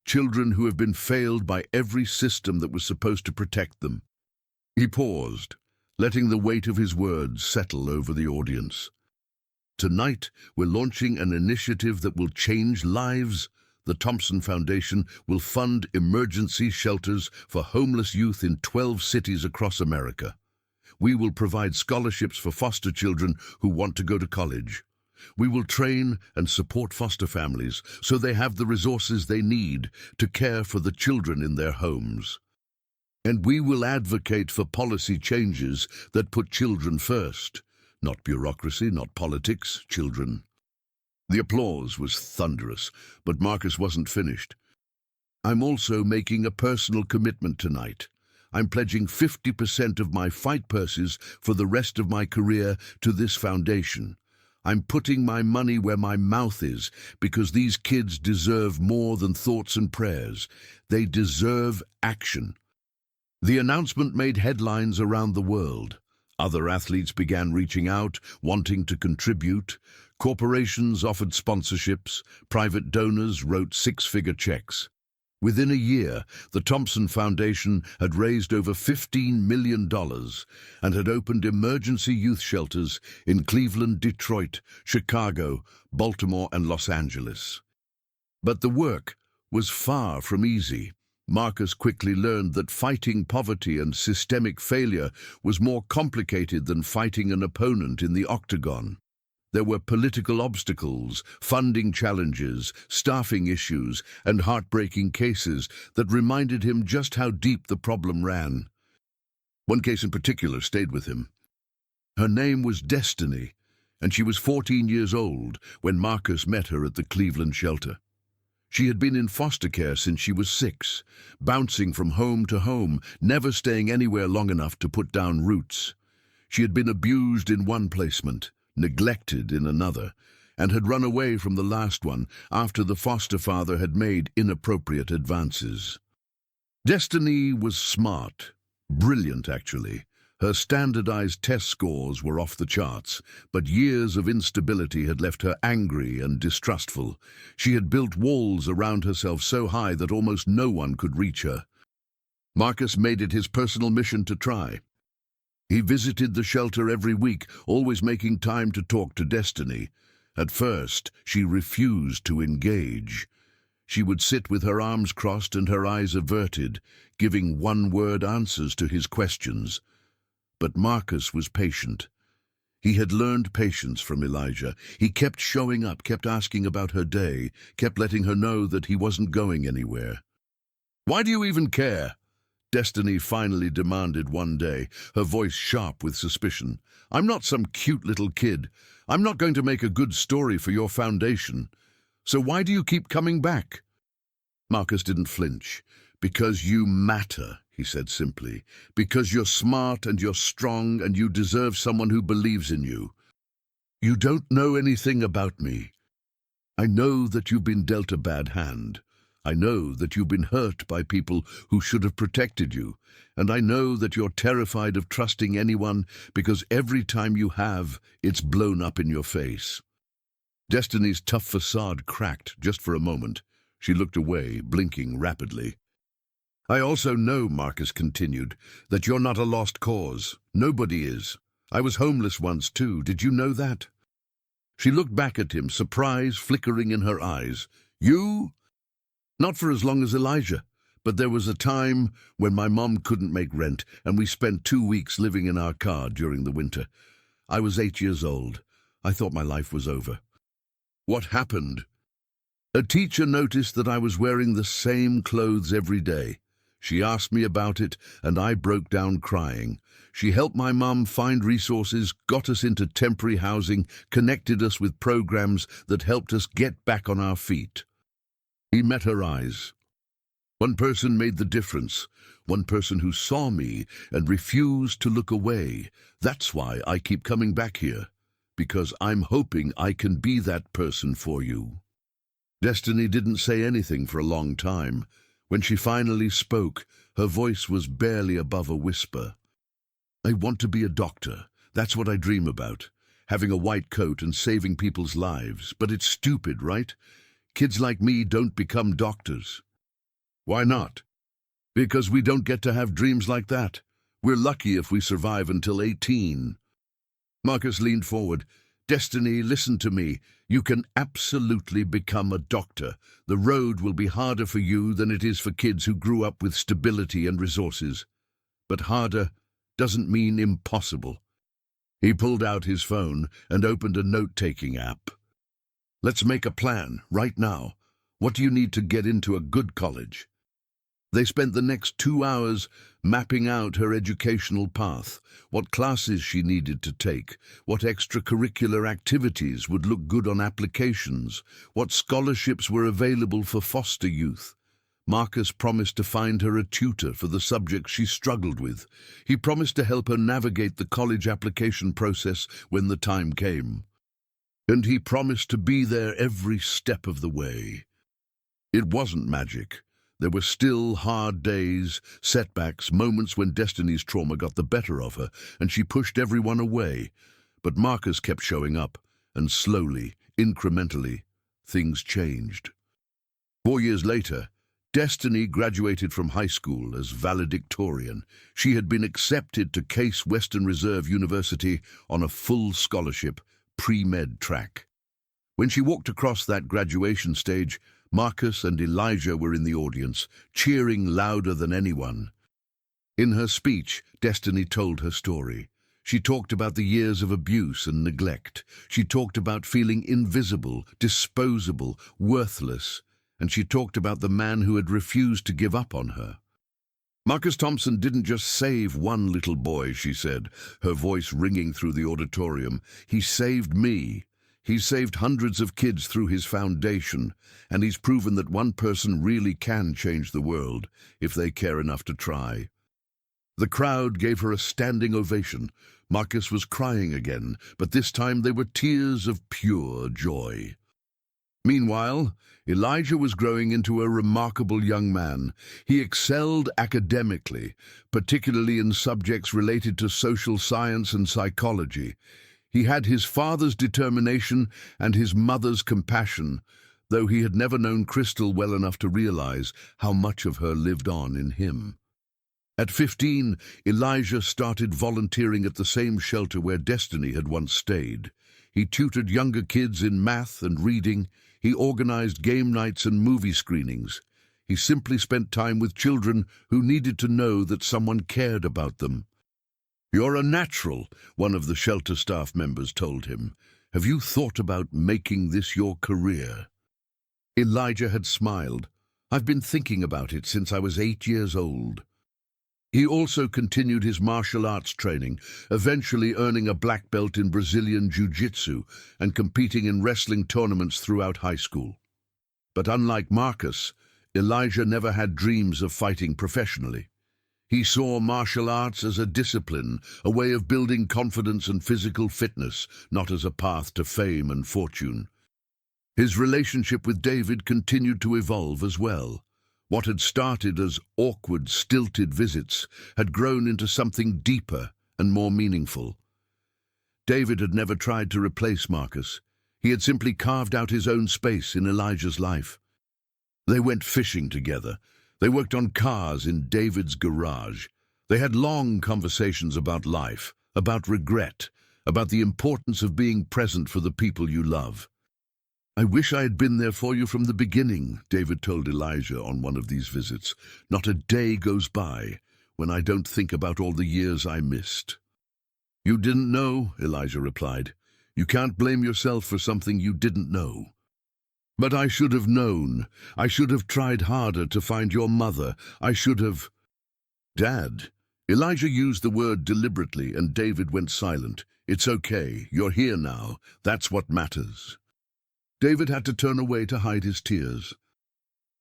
Children who have been failed by every system that was supposed to protect them. He paused, letting the weight of his words settle over the audience. Tonight, we're launching an initiative that will change lives. The Thompson Foundation will fund emergency shelters for homeless youth in 12 cities across America. We will provide scholarships for foster children who want to go to college. We will train and support foster families so they have the resources they need to care for the children in their homes. And we will advocate for policy changes that put children first. Not bureaucracy, not politics, children. The applause was thunderous, but Marcus wasn't finished. I'm also making a personal commitment tonight. I'm pledging 50% of my fight purses for the rest of my career to this foundation. I'm putting my money where my mouth is because these kids deserve more than thoughts and prayers. They deserve action. The announcement made headlines around the world. Other athletes began reaching out, wanting to contribute. Corporations offered sponsorships. Private donors wrote six-figure checks. Within a year, the Thompson Foundation had raised over $15 million and had opened emergency youth shelters in Cleveland, Detroit, Chicago, Baltimore, and Los Angeles. But the work was far from easy. Marcus quickly learned that fighting poverty and systemic failure was more complicated than fighting an opponent in the octagon. There were political obstacles, funding challenges, staffing issues, and heartbreaking cases that reminded him just how deep the problem ran. One case in particular stayed with him. Her name was Destiny, and she was 14 years old when Marcus met her at the Cleveland shelter. She had been in foster care since she was 6, bouncing from home to home, never staying anywhere long enough to put down roots. She had been abused in one placement, neglected in another, and had run away from the last one after the foster father had made inappropriate advances. Destiny was smart, brilliant actually. Her standardized test scores were off the charts, but years of instability had left her angry and distrustful. She had built walls around herself so high that almost no one could reach her. Marcus made it his personal mission to try. He visited the shelter every week, always making time to talk to Destiny. At first, she refused to engage. She would sit with her arms crossed and her eyes averted, giving one-word answers to his questions. But Marcus was patient. He had learned patience from Elijah. He kept showing up, kept asking about her day, kept letting her know that he wasn't going anywhere. "Why do you even care?" Destiny finally demanded one day, her voice sharp with suspicion. "I'm not some cute little kid. I'm not going to make a good story for your foundation. So why do you keep coming back?" Marcus didn't flinch. "Because you matter," he said simply. "Because you're smart and you're strong and you deserve someone who believes in you. You don't know anything about me. I know that you've been dealt a bad hand. I know that you've been hurt by people who should have protected you, and I know that you're terrified of trusting anyone because every time you have, it's blown up in your face." Destiny's tough facade cracked just for a moment. She looked away, blinking rapidly. "I also know," Marcus continued, "that you're not a lost cause. Nobody is. I was homeless once too. Did you know that?" She looked back at him, surprise flickering in her eyes. "You?" "Not for as long as Elijah, but there was a time when my mom couldn't make rent, and we spent 2 weeks living in our car during the winter. I was 8 years old. I thought my life was over." "What happened?" "A teacher noticed that I was wearing the same clothes every day. She asked me about it, and I broke down crying. She helped my mum find resources, got us into temporary housing, connected us with programs that helped us get back on our feet." He met her eyes. "One person made the difference. One person who saw me and refused to look away. That's why I keep coming back here. Because I'm hoping I can be that person for you." Destiny didn't say anything for a long time. When she finally spoke, her voice was barely above a whisper. "I want to be a doctor. That's what I dream about. Having a white coat and saving people's lives. But it's stupid, right? Kids like me don't become doctors." "Why not?" "Because we don't get to have dreams like that. We're lucky if we survive until 18. Marcus leaned forward. "Destiny, listen to me. You can absolutely become a doctor. The road will be harder for you than it is for kids who grew up with stability and resources. But harder doesn't mean impossible." He pulled out his phone and opened a note-taking app. "Let's make a plan, right now. What do you need to get into a good college?" They spent the next 2 hours mapping out her educational path, what classes she needed to take, what extracurricular activities would look good on applications, what scholarships were available for foster youth. Marcus promised to find her a tutor for the subjects she struggled with. He promised to help her navigate the college application process when the time came. And he promised to be there every step of the way. It wasn't magic. There were still hard days, setbacks, moments when destiny's trauma got the better of her, and she pushed everyone away. But Marcus kept showing up, and slowly, incrementally, things changed. 4 years later, Destiny graduated from high school as valedictorian. She had been accepted to Case Western Reserve University on a full scholarship, pre-med track. When she walked across that graduation stage, Marcus and Elijah were in the audience, cheering louder than anyone. In her speech, Destiny told her story. She talked about the years of abuse and neglect. She talked about feeling invisible, disposable, worthless. And she talked about the man who had refused to give up on her. Marcus Thompson didn't just save one little boy, she said, her voice ringing through the auditorium. He saved me. He saved hundreds of kids through his foundation, and he's proven that one person really can change the world if they care enough to try. The crowd gave her a standing ovation. Marcus was crying again, but this time they were tears of pure joy. Meanwhile, Elijah was growing into a remarkable young man. He excelled academically, particularly in subjects related to social science and psychology. He had his father's determination and his mother's compassion, though he had never known Crystal well enough to realize how much of her lived on in him. At 15, Elijah started volunteering at the same shelter where Destiny had once stayed. He tutored younger kids in math and reading. He organized game nights and movie screenings. He simply spent time with children who needed to know that someone cared about them. "You're a natural," one of the shelter staff members told him. "Have you thought about making this your career?" Elijah had smiled. "I've been thinking about it since I was 8 years old." He also continued his martial arts training, eventually earning a black belt in Brazilian jiu-jitsu and competing in wrestling tournaments throughout high school. But unlike Marcus, Elijah never had dreams of fighting professionally. He saw martial arts as a discipline, a way of building confidence and physical fitness, not as a path to fame and fortune. His relationship with David continued to evolve as well. What had started as awkward, stilted visits had grown into something deeper and more meaningful. David had never tried to replace Marcus. He had simply carved out his own space in Elijah's life. They went fishing together. They worked on cars in David's garage. They had long conversations about life, about regret, about the importance of being present for the people you love. "I wish I had been there for you from the beginning," David told Elijah on one of these visits. "Not a day goes by when I don't think about all the years I missed." "You didn't know," Elijah replied. "You can't blame yourself for something you didn't know." "But I should have known. I should have tried harder to find your mother. I should have—" "Dad." Elijah used the word deliberately, and David went silent. "It's okay. You're here now. That's what matters." David had to turn away to hide his tears.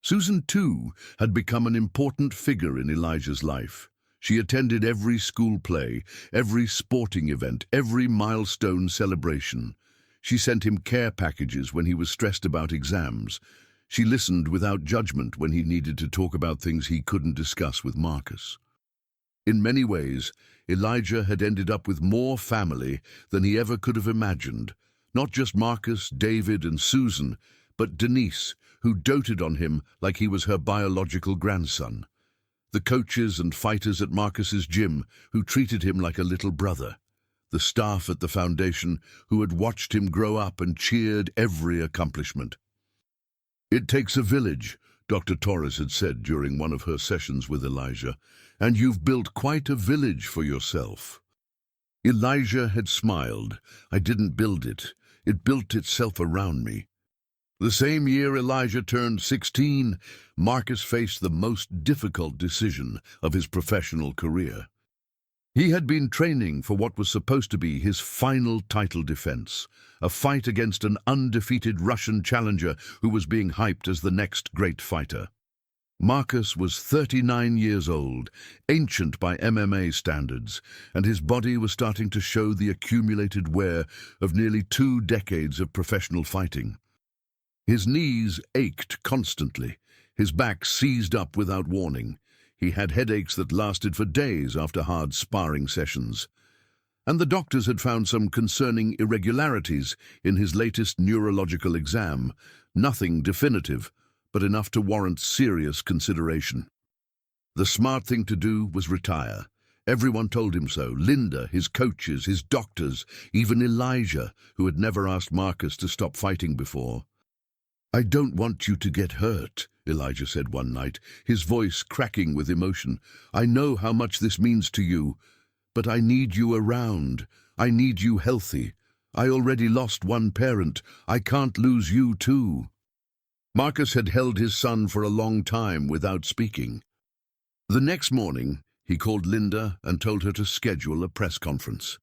Susan, too, had become an important figure in Elijah's life. She attended every school play, every sporting event, every milestone celebration. She sent him care packages when he was stressed about exams. She listened without judgment when he needed to talk about things he couldn't discuss with Marcus. In many ways, Elijah had ended up with more family than he ever could have imagined. Not just Marcus, David, and Susan, but Denise, who doted on him like he was her biological grandson. The coaches and fighters at Marcus's gym, who treated him like a little brother. The staff at the foundation, who had watched him grow up and cheered every accomplishment. "It takes a village," Dr. Torres had said during one of her sessions with Elijah, "and you've built quite a village for yourself." Elijah had smiled. "I didn't build it. It built itself around me." The same year Elijah turned 16, Marcus faced the most difficult decision of his professional career. He had been training for what was supposed to be his final title defense, a fight against an undefeated Russian challenger who was being hyped as the next great fighter. Marcus was 39 years old, ancient by MMA standards, and his body was starting to show the accumulated wear of nearly 2 decades of professional fighting. His knees ached constantly, his back seized up without warning. He had headaches that lasted for days after hard sparring sessions. And the doctors had found some concerning irregularities in his latest neurological exam, nothing definitive, but enough to warrant serious consideration. The smart thing to do was retire. Everyone told him so. Linda, his coaches, his doctors, even Elijah, who had never asked Marcus to stop fighting before. "I don't want you to get hurt," Elijah said one night, his voice cracking with emotion. "I know how much this means to you, but I need you around. I need you healthy. I already lost one parent. I can't lose you too." Marcus had held his son for a long time without speaking. The next morning, he called Linda and told her to schedule a press conference.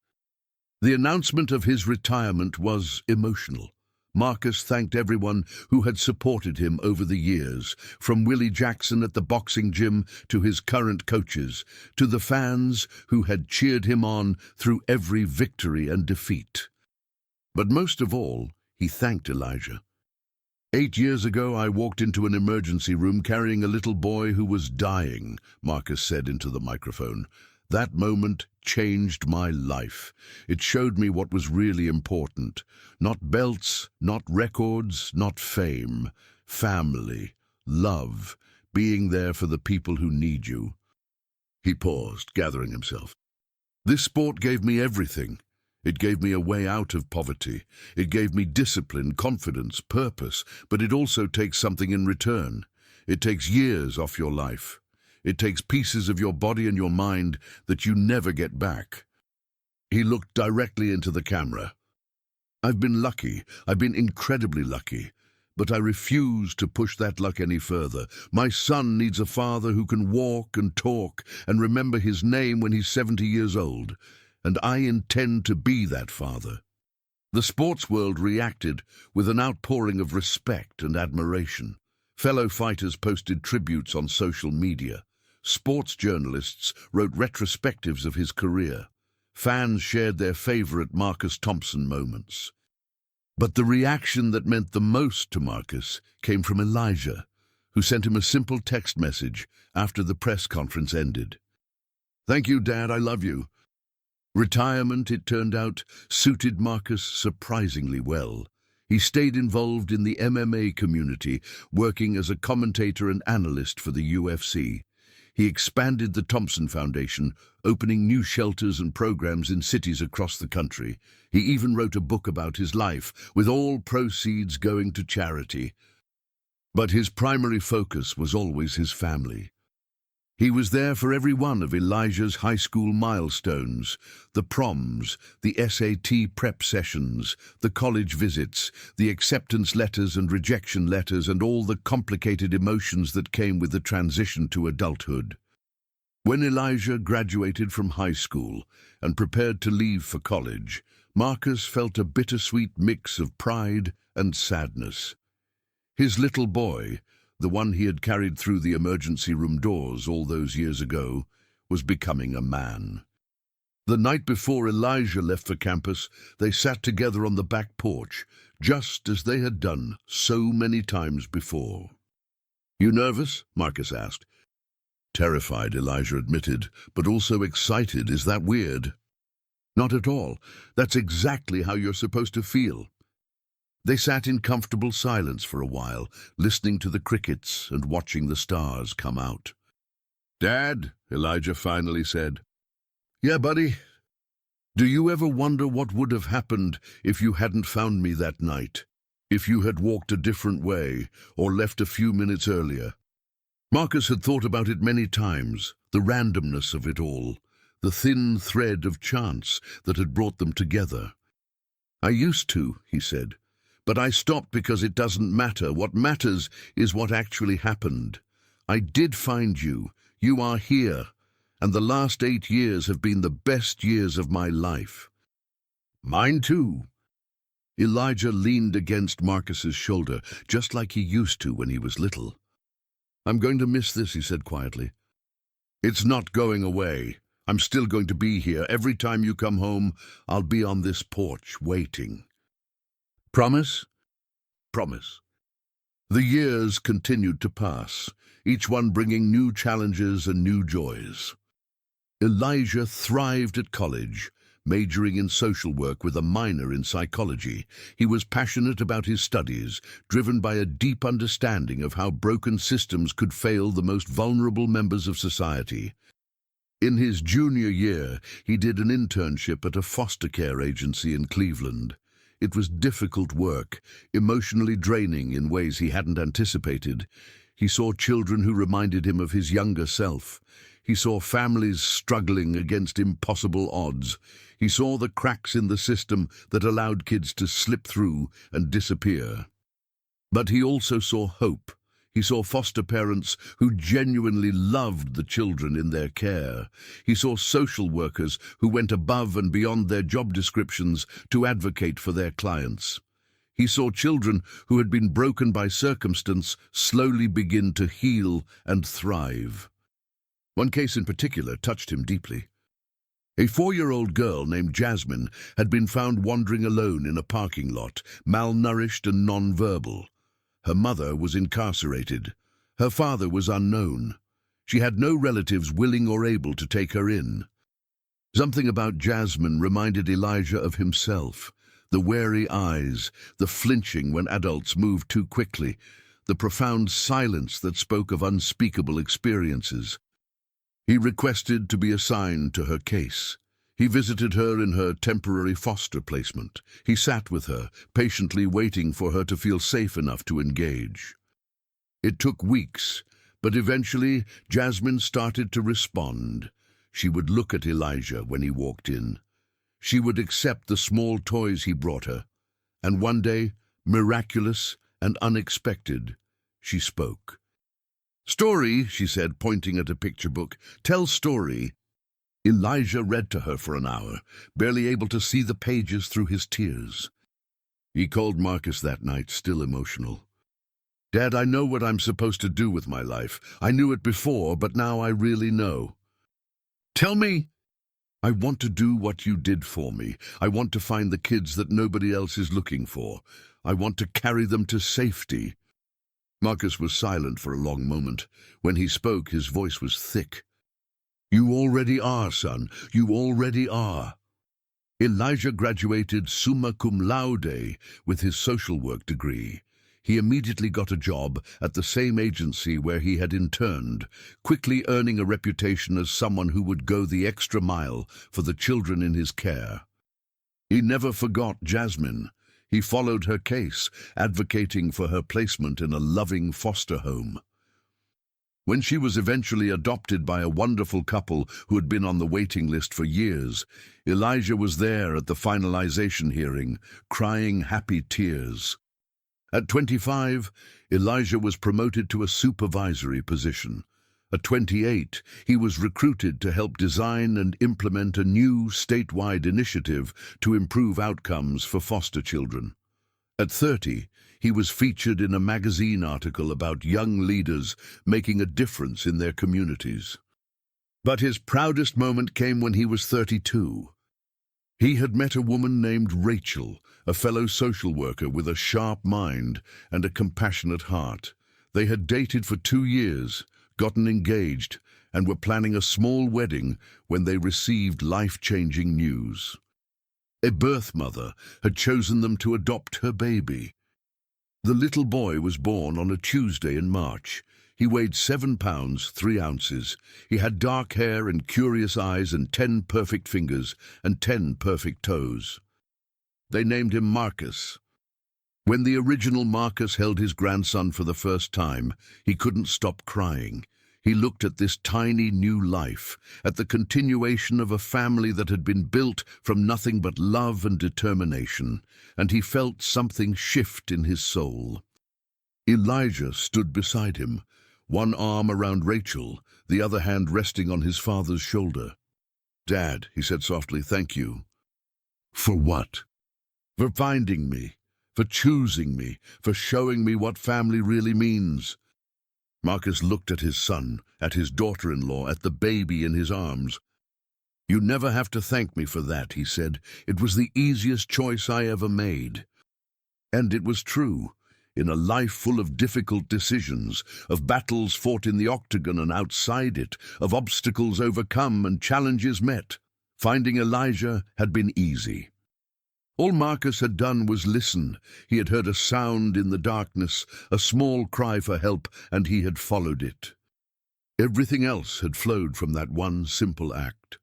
The announcement of his retirement was emotional. Marcus thanked everyone who had supported him over the years, from Willie Jackson at the boxing gym to his current coaches, to the fans who had cheered him on through every victory and defeat. But most of all, he thanked Elijah. 8 years ago, I walked into an emergency room carrying a little boy who was dying, Marcus said into the microphone. That moment changed my life. It showed me what was really important. Not belts, not records, not fame. Family, love, being there for the people who need you. He paused, gathering himself. This sport gave me everything. It gave me a way out of poverty. It gave me discipline, confidence, purpose, but it also takes something in return. It takes years off your life. It takes pieces of your body and your mind that you never get back. He looked directly into the camera. I've been lucky. I've been incredibly lucky. But I refuse to push that luck any further. My son needs a father who can walk and talk and remember his name when he's 70 years old. And I intend to be that father. The sports world reacted with an outpouring of respect and admiration. Fellow fighters posted tributes on social media. Sports journalists wrote retrospectives of his career. Fans shared their favorite Marcus Thompson moments. But the reaction that meant the most to Marcus came from Elijah, who sent him a simple text message after the press conference ended. "Thank you, Dad, I love you." Retirement, it turned out, suited Marcus surprisingly well. He stayed involved in the MMA community, working as a commentator and analyst for the UFC. He expanded the Thompson Foundation, opening new shelters and programs in cities across the country. He even wrote a book about his life, with all proceeds going to charity. But his primary focus was always his family. He was there for every one of Elijah's high school milestones, the proms, the SAT prep sessions, the college visits, the acceptance letters and rejection letters, and all the complicated emotions that came with the transition to adulthood. When Elijah graduated from high school and prepared to leave for college, Marcus felt a bittersweet mix of pride and sadness. His little boy, the one he had carried through the emergency room doors all those years ago, was becoming a man. The night before Elijah left for campus, they sat together on the back porch, just as they had done so many times before. "You nervous?" Marcus asked. "Terrified," Elijah admitted, "but also excited. Is that weird?" "Not at all. That's exactly how you're supposed to feel." They sat in comfortable silence for a while, listening to the crickets and watching the stars come out. "Dad," Elijah finally said. "Yeah, buddy. Do you ever wonder what would have happened if you hadn't found me that night? If you had walked a different way or left a few minutes earlier?" Marcus had thought about it many times, the randomness of it all, the thin thread of chance that had brought them together. "I used to," he said. But I stopped because it doesn't matter. What matters is what actually happened. I did find you. You are here. And the last 8 years have been the best years of my life. Mine too. Elijah leaned against Marcus's shoulder, just like he used to when he was little. I'm going to miss this, he said quietly. It's not going away. I'm still going to be here. Every time you come home, I'll be on this porch, waiting. Promise? Promise. The years continued to pass, each one bringing new challenges and new joys. Elijah thrived at college, majoring in social work with a minor in psychology. He was passionate about his studies, driven by a deep understanding of how broken systems could fail the most vulnerable members of society. In his junior year, he did an internship at a foster care agency in Cleveland. It was difficult work, emotionally draining in ways he hadn't anticipated. He saw children who reminded him of his younger self. He saw families struggling against impossible odds. He saw the cracks in the system that allowed kids to slip through and disappear. But he also saw hope. He saw foster parents who genuinely loved the children in their care. He saw social workers who went above and beyond their job descriptions to advocate for their clients. He saw children who had been broken by circumstance slowly begin to heal and thrive. One case in particular touched him deeply. A 4-year-old girl named Jasmine had been found wandering alone in a parking lot, malnourished and nonverbal. Her mother was incarcerated. Her father was unknown. She had no relatives willing or able to take her in. Something about Jasmine reminded Elijah of himself. The wary eyes, the flinching when adults moved too quickly, the profound silence that spoke of unspeakable experiences. He requested to be assigned to her case. He visited her in her temporary foster placement. He sat with her, patiently waiting for her to feel safe enough to engage. It took weeks, but eventually Jasmine started to respond. She would look at Elijah when he walked in. She would accept the small toys he brought her. And one day, miraculous and unexpected, she spoke. "Story," she said, pointing at a picture book. "Tell story." Elijah read to her for an hour, barely able to see the pages through his tears. He called Marcus that night, still emotional. "Dad, I know what I'm supposed to do with my life. I knew it before, but now I really know." "Tell me." "I want to do what you did for me. I want to find the kids that nobody else is looking for. I want to carry them to safety." Marcus was silent for a long moment. When he spoke, his voice was thick. "You already are, son. You already are." Elijah graduated summa cum laude with his social work degree. He immediately got a job at the same agency where he had interned, quickly earning a reputation as someone who would go the extra mile for the children in his care. He never forgot Jasmine. He followed her case, advocating for her placement in a loving foster home. When she was eventually adopted by a wonderful couple who had been on the waiting list for years, Elijah was there at the finalization hearing, crying happy tears. At 25, Elijah was promoted to a supervisory position. At 28, he was recruited to help design and implement a new statewide initiative to improve outcomes for foster children. At 30, he was featured in a magazine article about young leaders making a difference in their communities. But his proudest moment came when he was 32. He had met a woman named Rachel, a fellow social worker with a sharp mind and a compassionate heart. They had dated for 2 years, gotten engaged, and were planning a small wedding when they received life-changing news. A birth mother had chosen them to adopt her baby. The little boy was born on a Tuesday in March. He weighed 7 pounds, 3 ounces. He had dark hair and curious eyes and 10 perfect fingers and 10 perfect toes. They named him Marcus. When the original Marcus held his grandson for the first time, he couldn't stop crying. He looked at this tiny new life, at the continuation of a family that had been built from nothing but love and determination, and he felt something shift in his soul. Elijah stood beside him, one arm around Rachel, the other hand resting on his father's shoulder. "Dad," he said softly, "thank you." "For what?" "For finding me, for choosing me, for showing me what family really means." Marcus looked at his son, at his daughter-in-law, at the baby in his arms. "You never have to thank me for that," he said. "It was the easiest choice I ever made." And it was true. In a life full of difficult decisions, of battles fought in the octagon and outside it, of obstacles overcome and challenges met, finding Elijah had been easy. All Marcus had done was listen. He had heard a sound in the darkness, a small cry for help, and he had followed it. Everything else had flowed from that one simple act.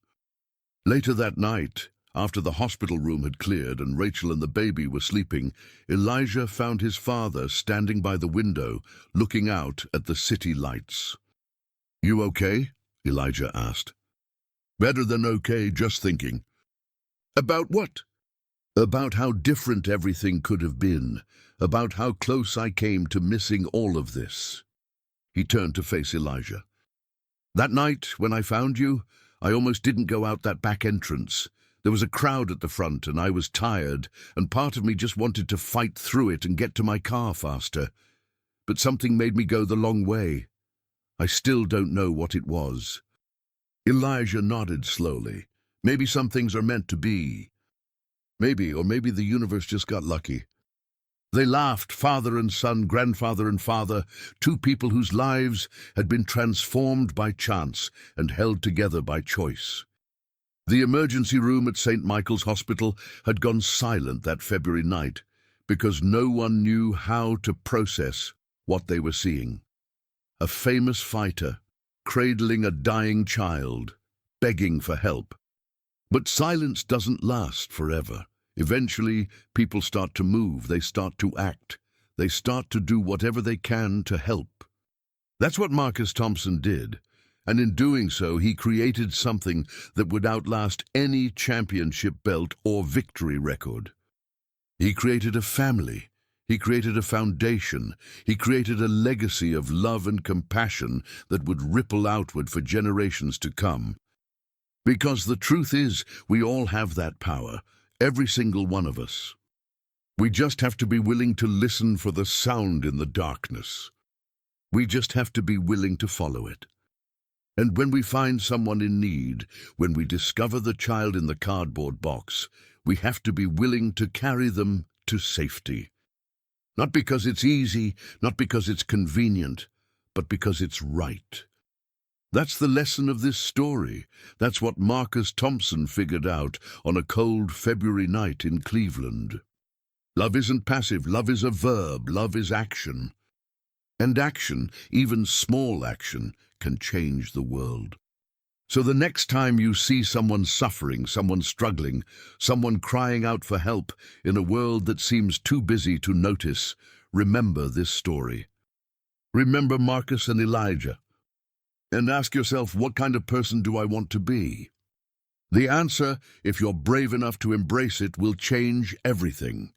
Later that night, after the hospital room had cleared and Rachel and the baby were sleeping, Elijah found his father standing by the window, looking out at the city lights. "You okay?" Elijah asked. "Better than okay, just thinking." "About what?" "About how different everything could have been, about how close I came to missing all of this." He turned to face Elijah. "That night, when I found you, I almost didn't go out that back entrance. There was a crowd at the front, and I was tired, and part of me just wanted to fight through it and get to my car faster. But something made me go the long way. I still don't know what it was." Elijah nodded slowly. "Maybe some things are meant to be. Maybe, or maybe the universe just got lucky." They laughed, father and son, grandfather and father, two people whose lives had been transformed by chance and held together by choice. The emergency room at St. Michael's Hospital had gone silent that February night because no one knew how to process what they were seeing. A famous fighter, cradling a dying child, begging for help. But silence doesn't last forever. Eventually, people start to move, they start to act, they start to do whatever they can to help. That's what Marcus Thompson did, and in doing so, he created something that would outlast any championship belt or victory record. He created a family, he created a foundation, he created a legacy of love and compassion that would ripple outward for generations to come. Because the truth is, we all have that power, every single one of us. We just have to be willing to listen for the sound in the darkness. We just have to be willing to follow it. And when we find someone in need, when we discover the child in the cardboard box, we have to be willing to carry them to safety. Not because it's easy, not because it's convenient, but because it's right. That's the lesson of this story. That's what Marcus Thompson figured out on a cold February night in Cleveland. Love isn't passive, love is a verb, love is action. And action, even small action, can change the world. So the next time you see someone suffering, someone struggling, someone crying out for help in a world that seems too busy to notice, remember this story. Remember Marcus and Elijah. And ask yourself, what kind of person do I want to be? The answer, if you're brave enough to embrace it, will change everything.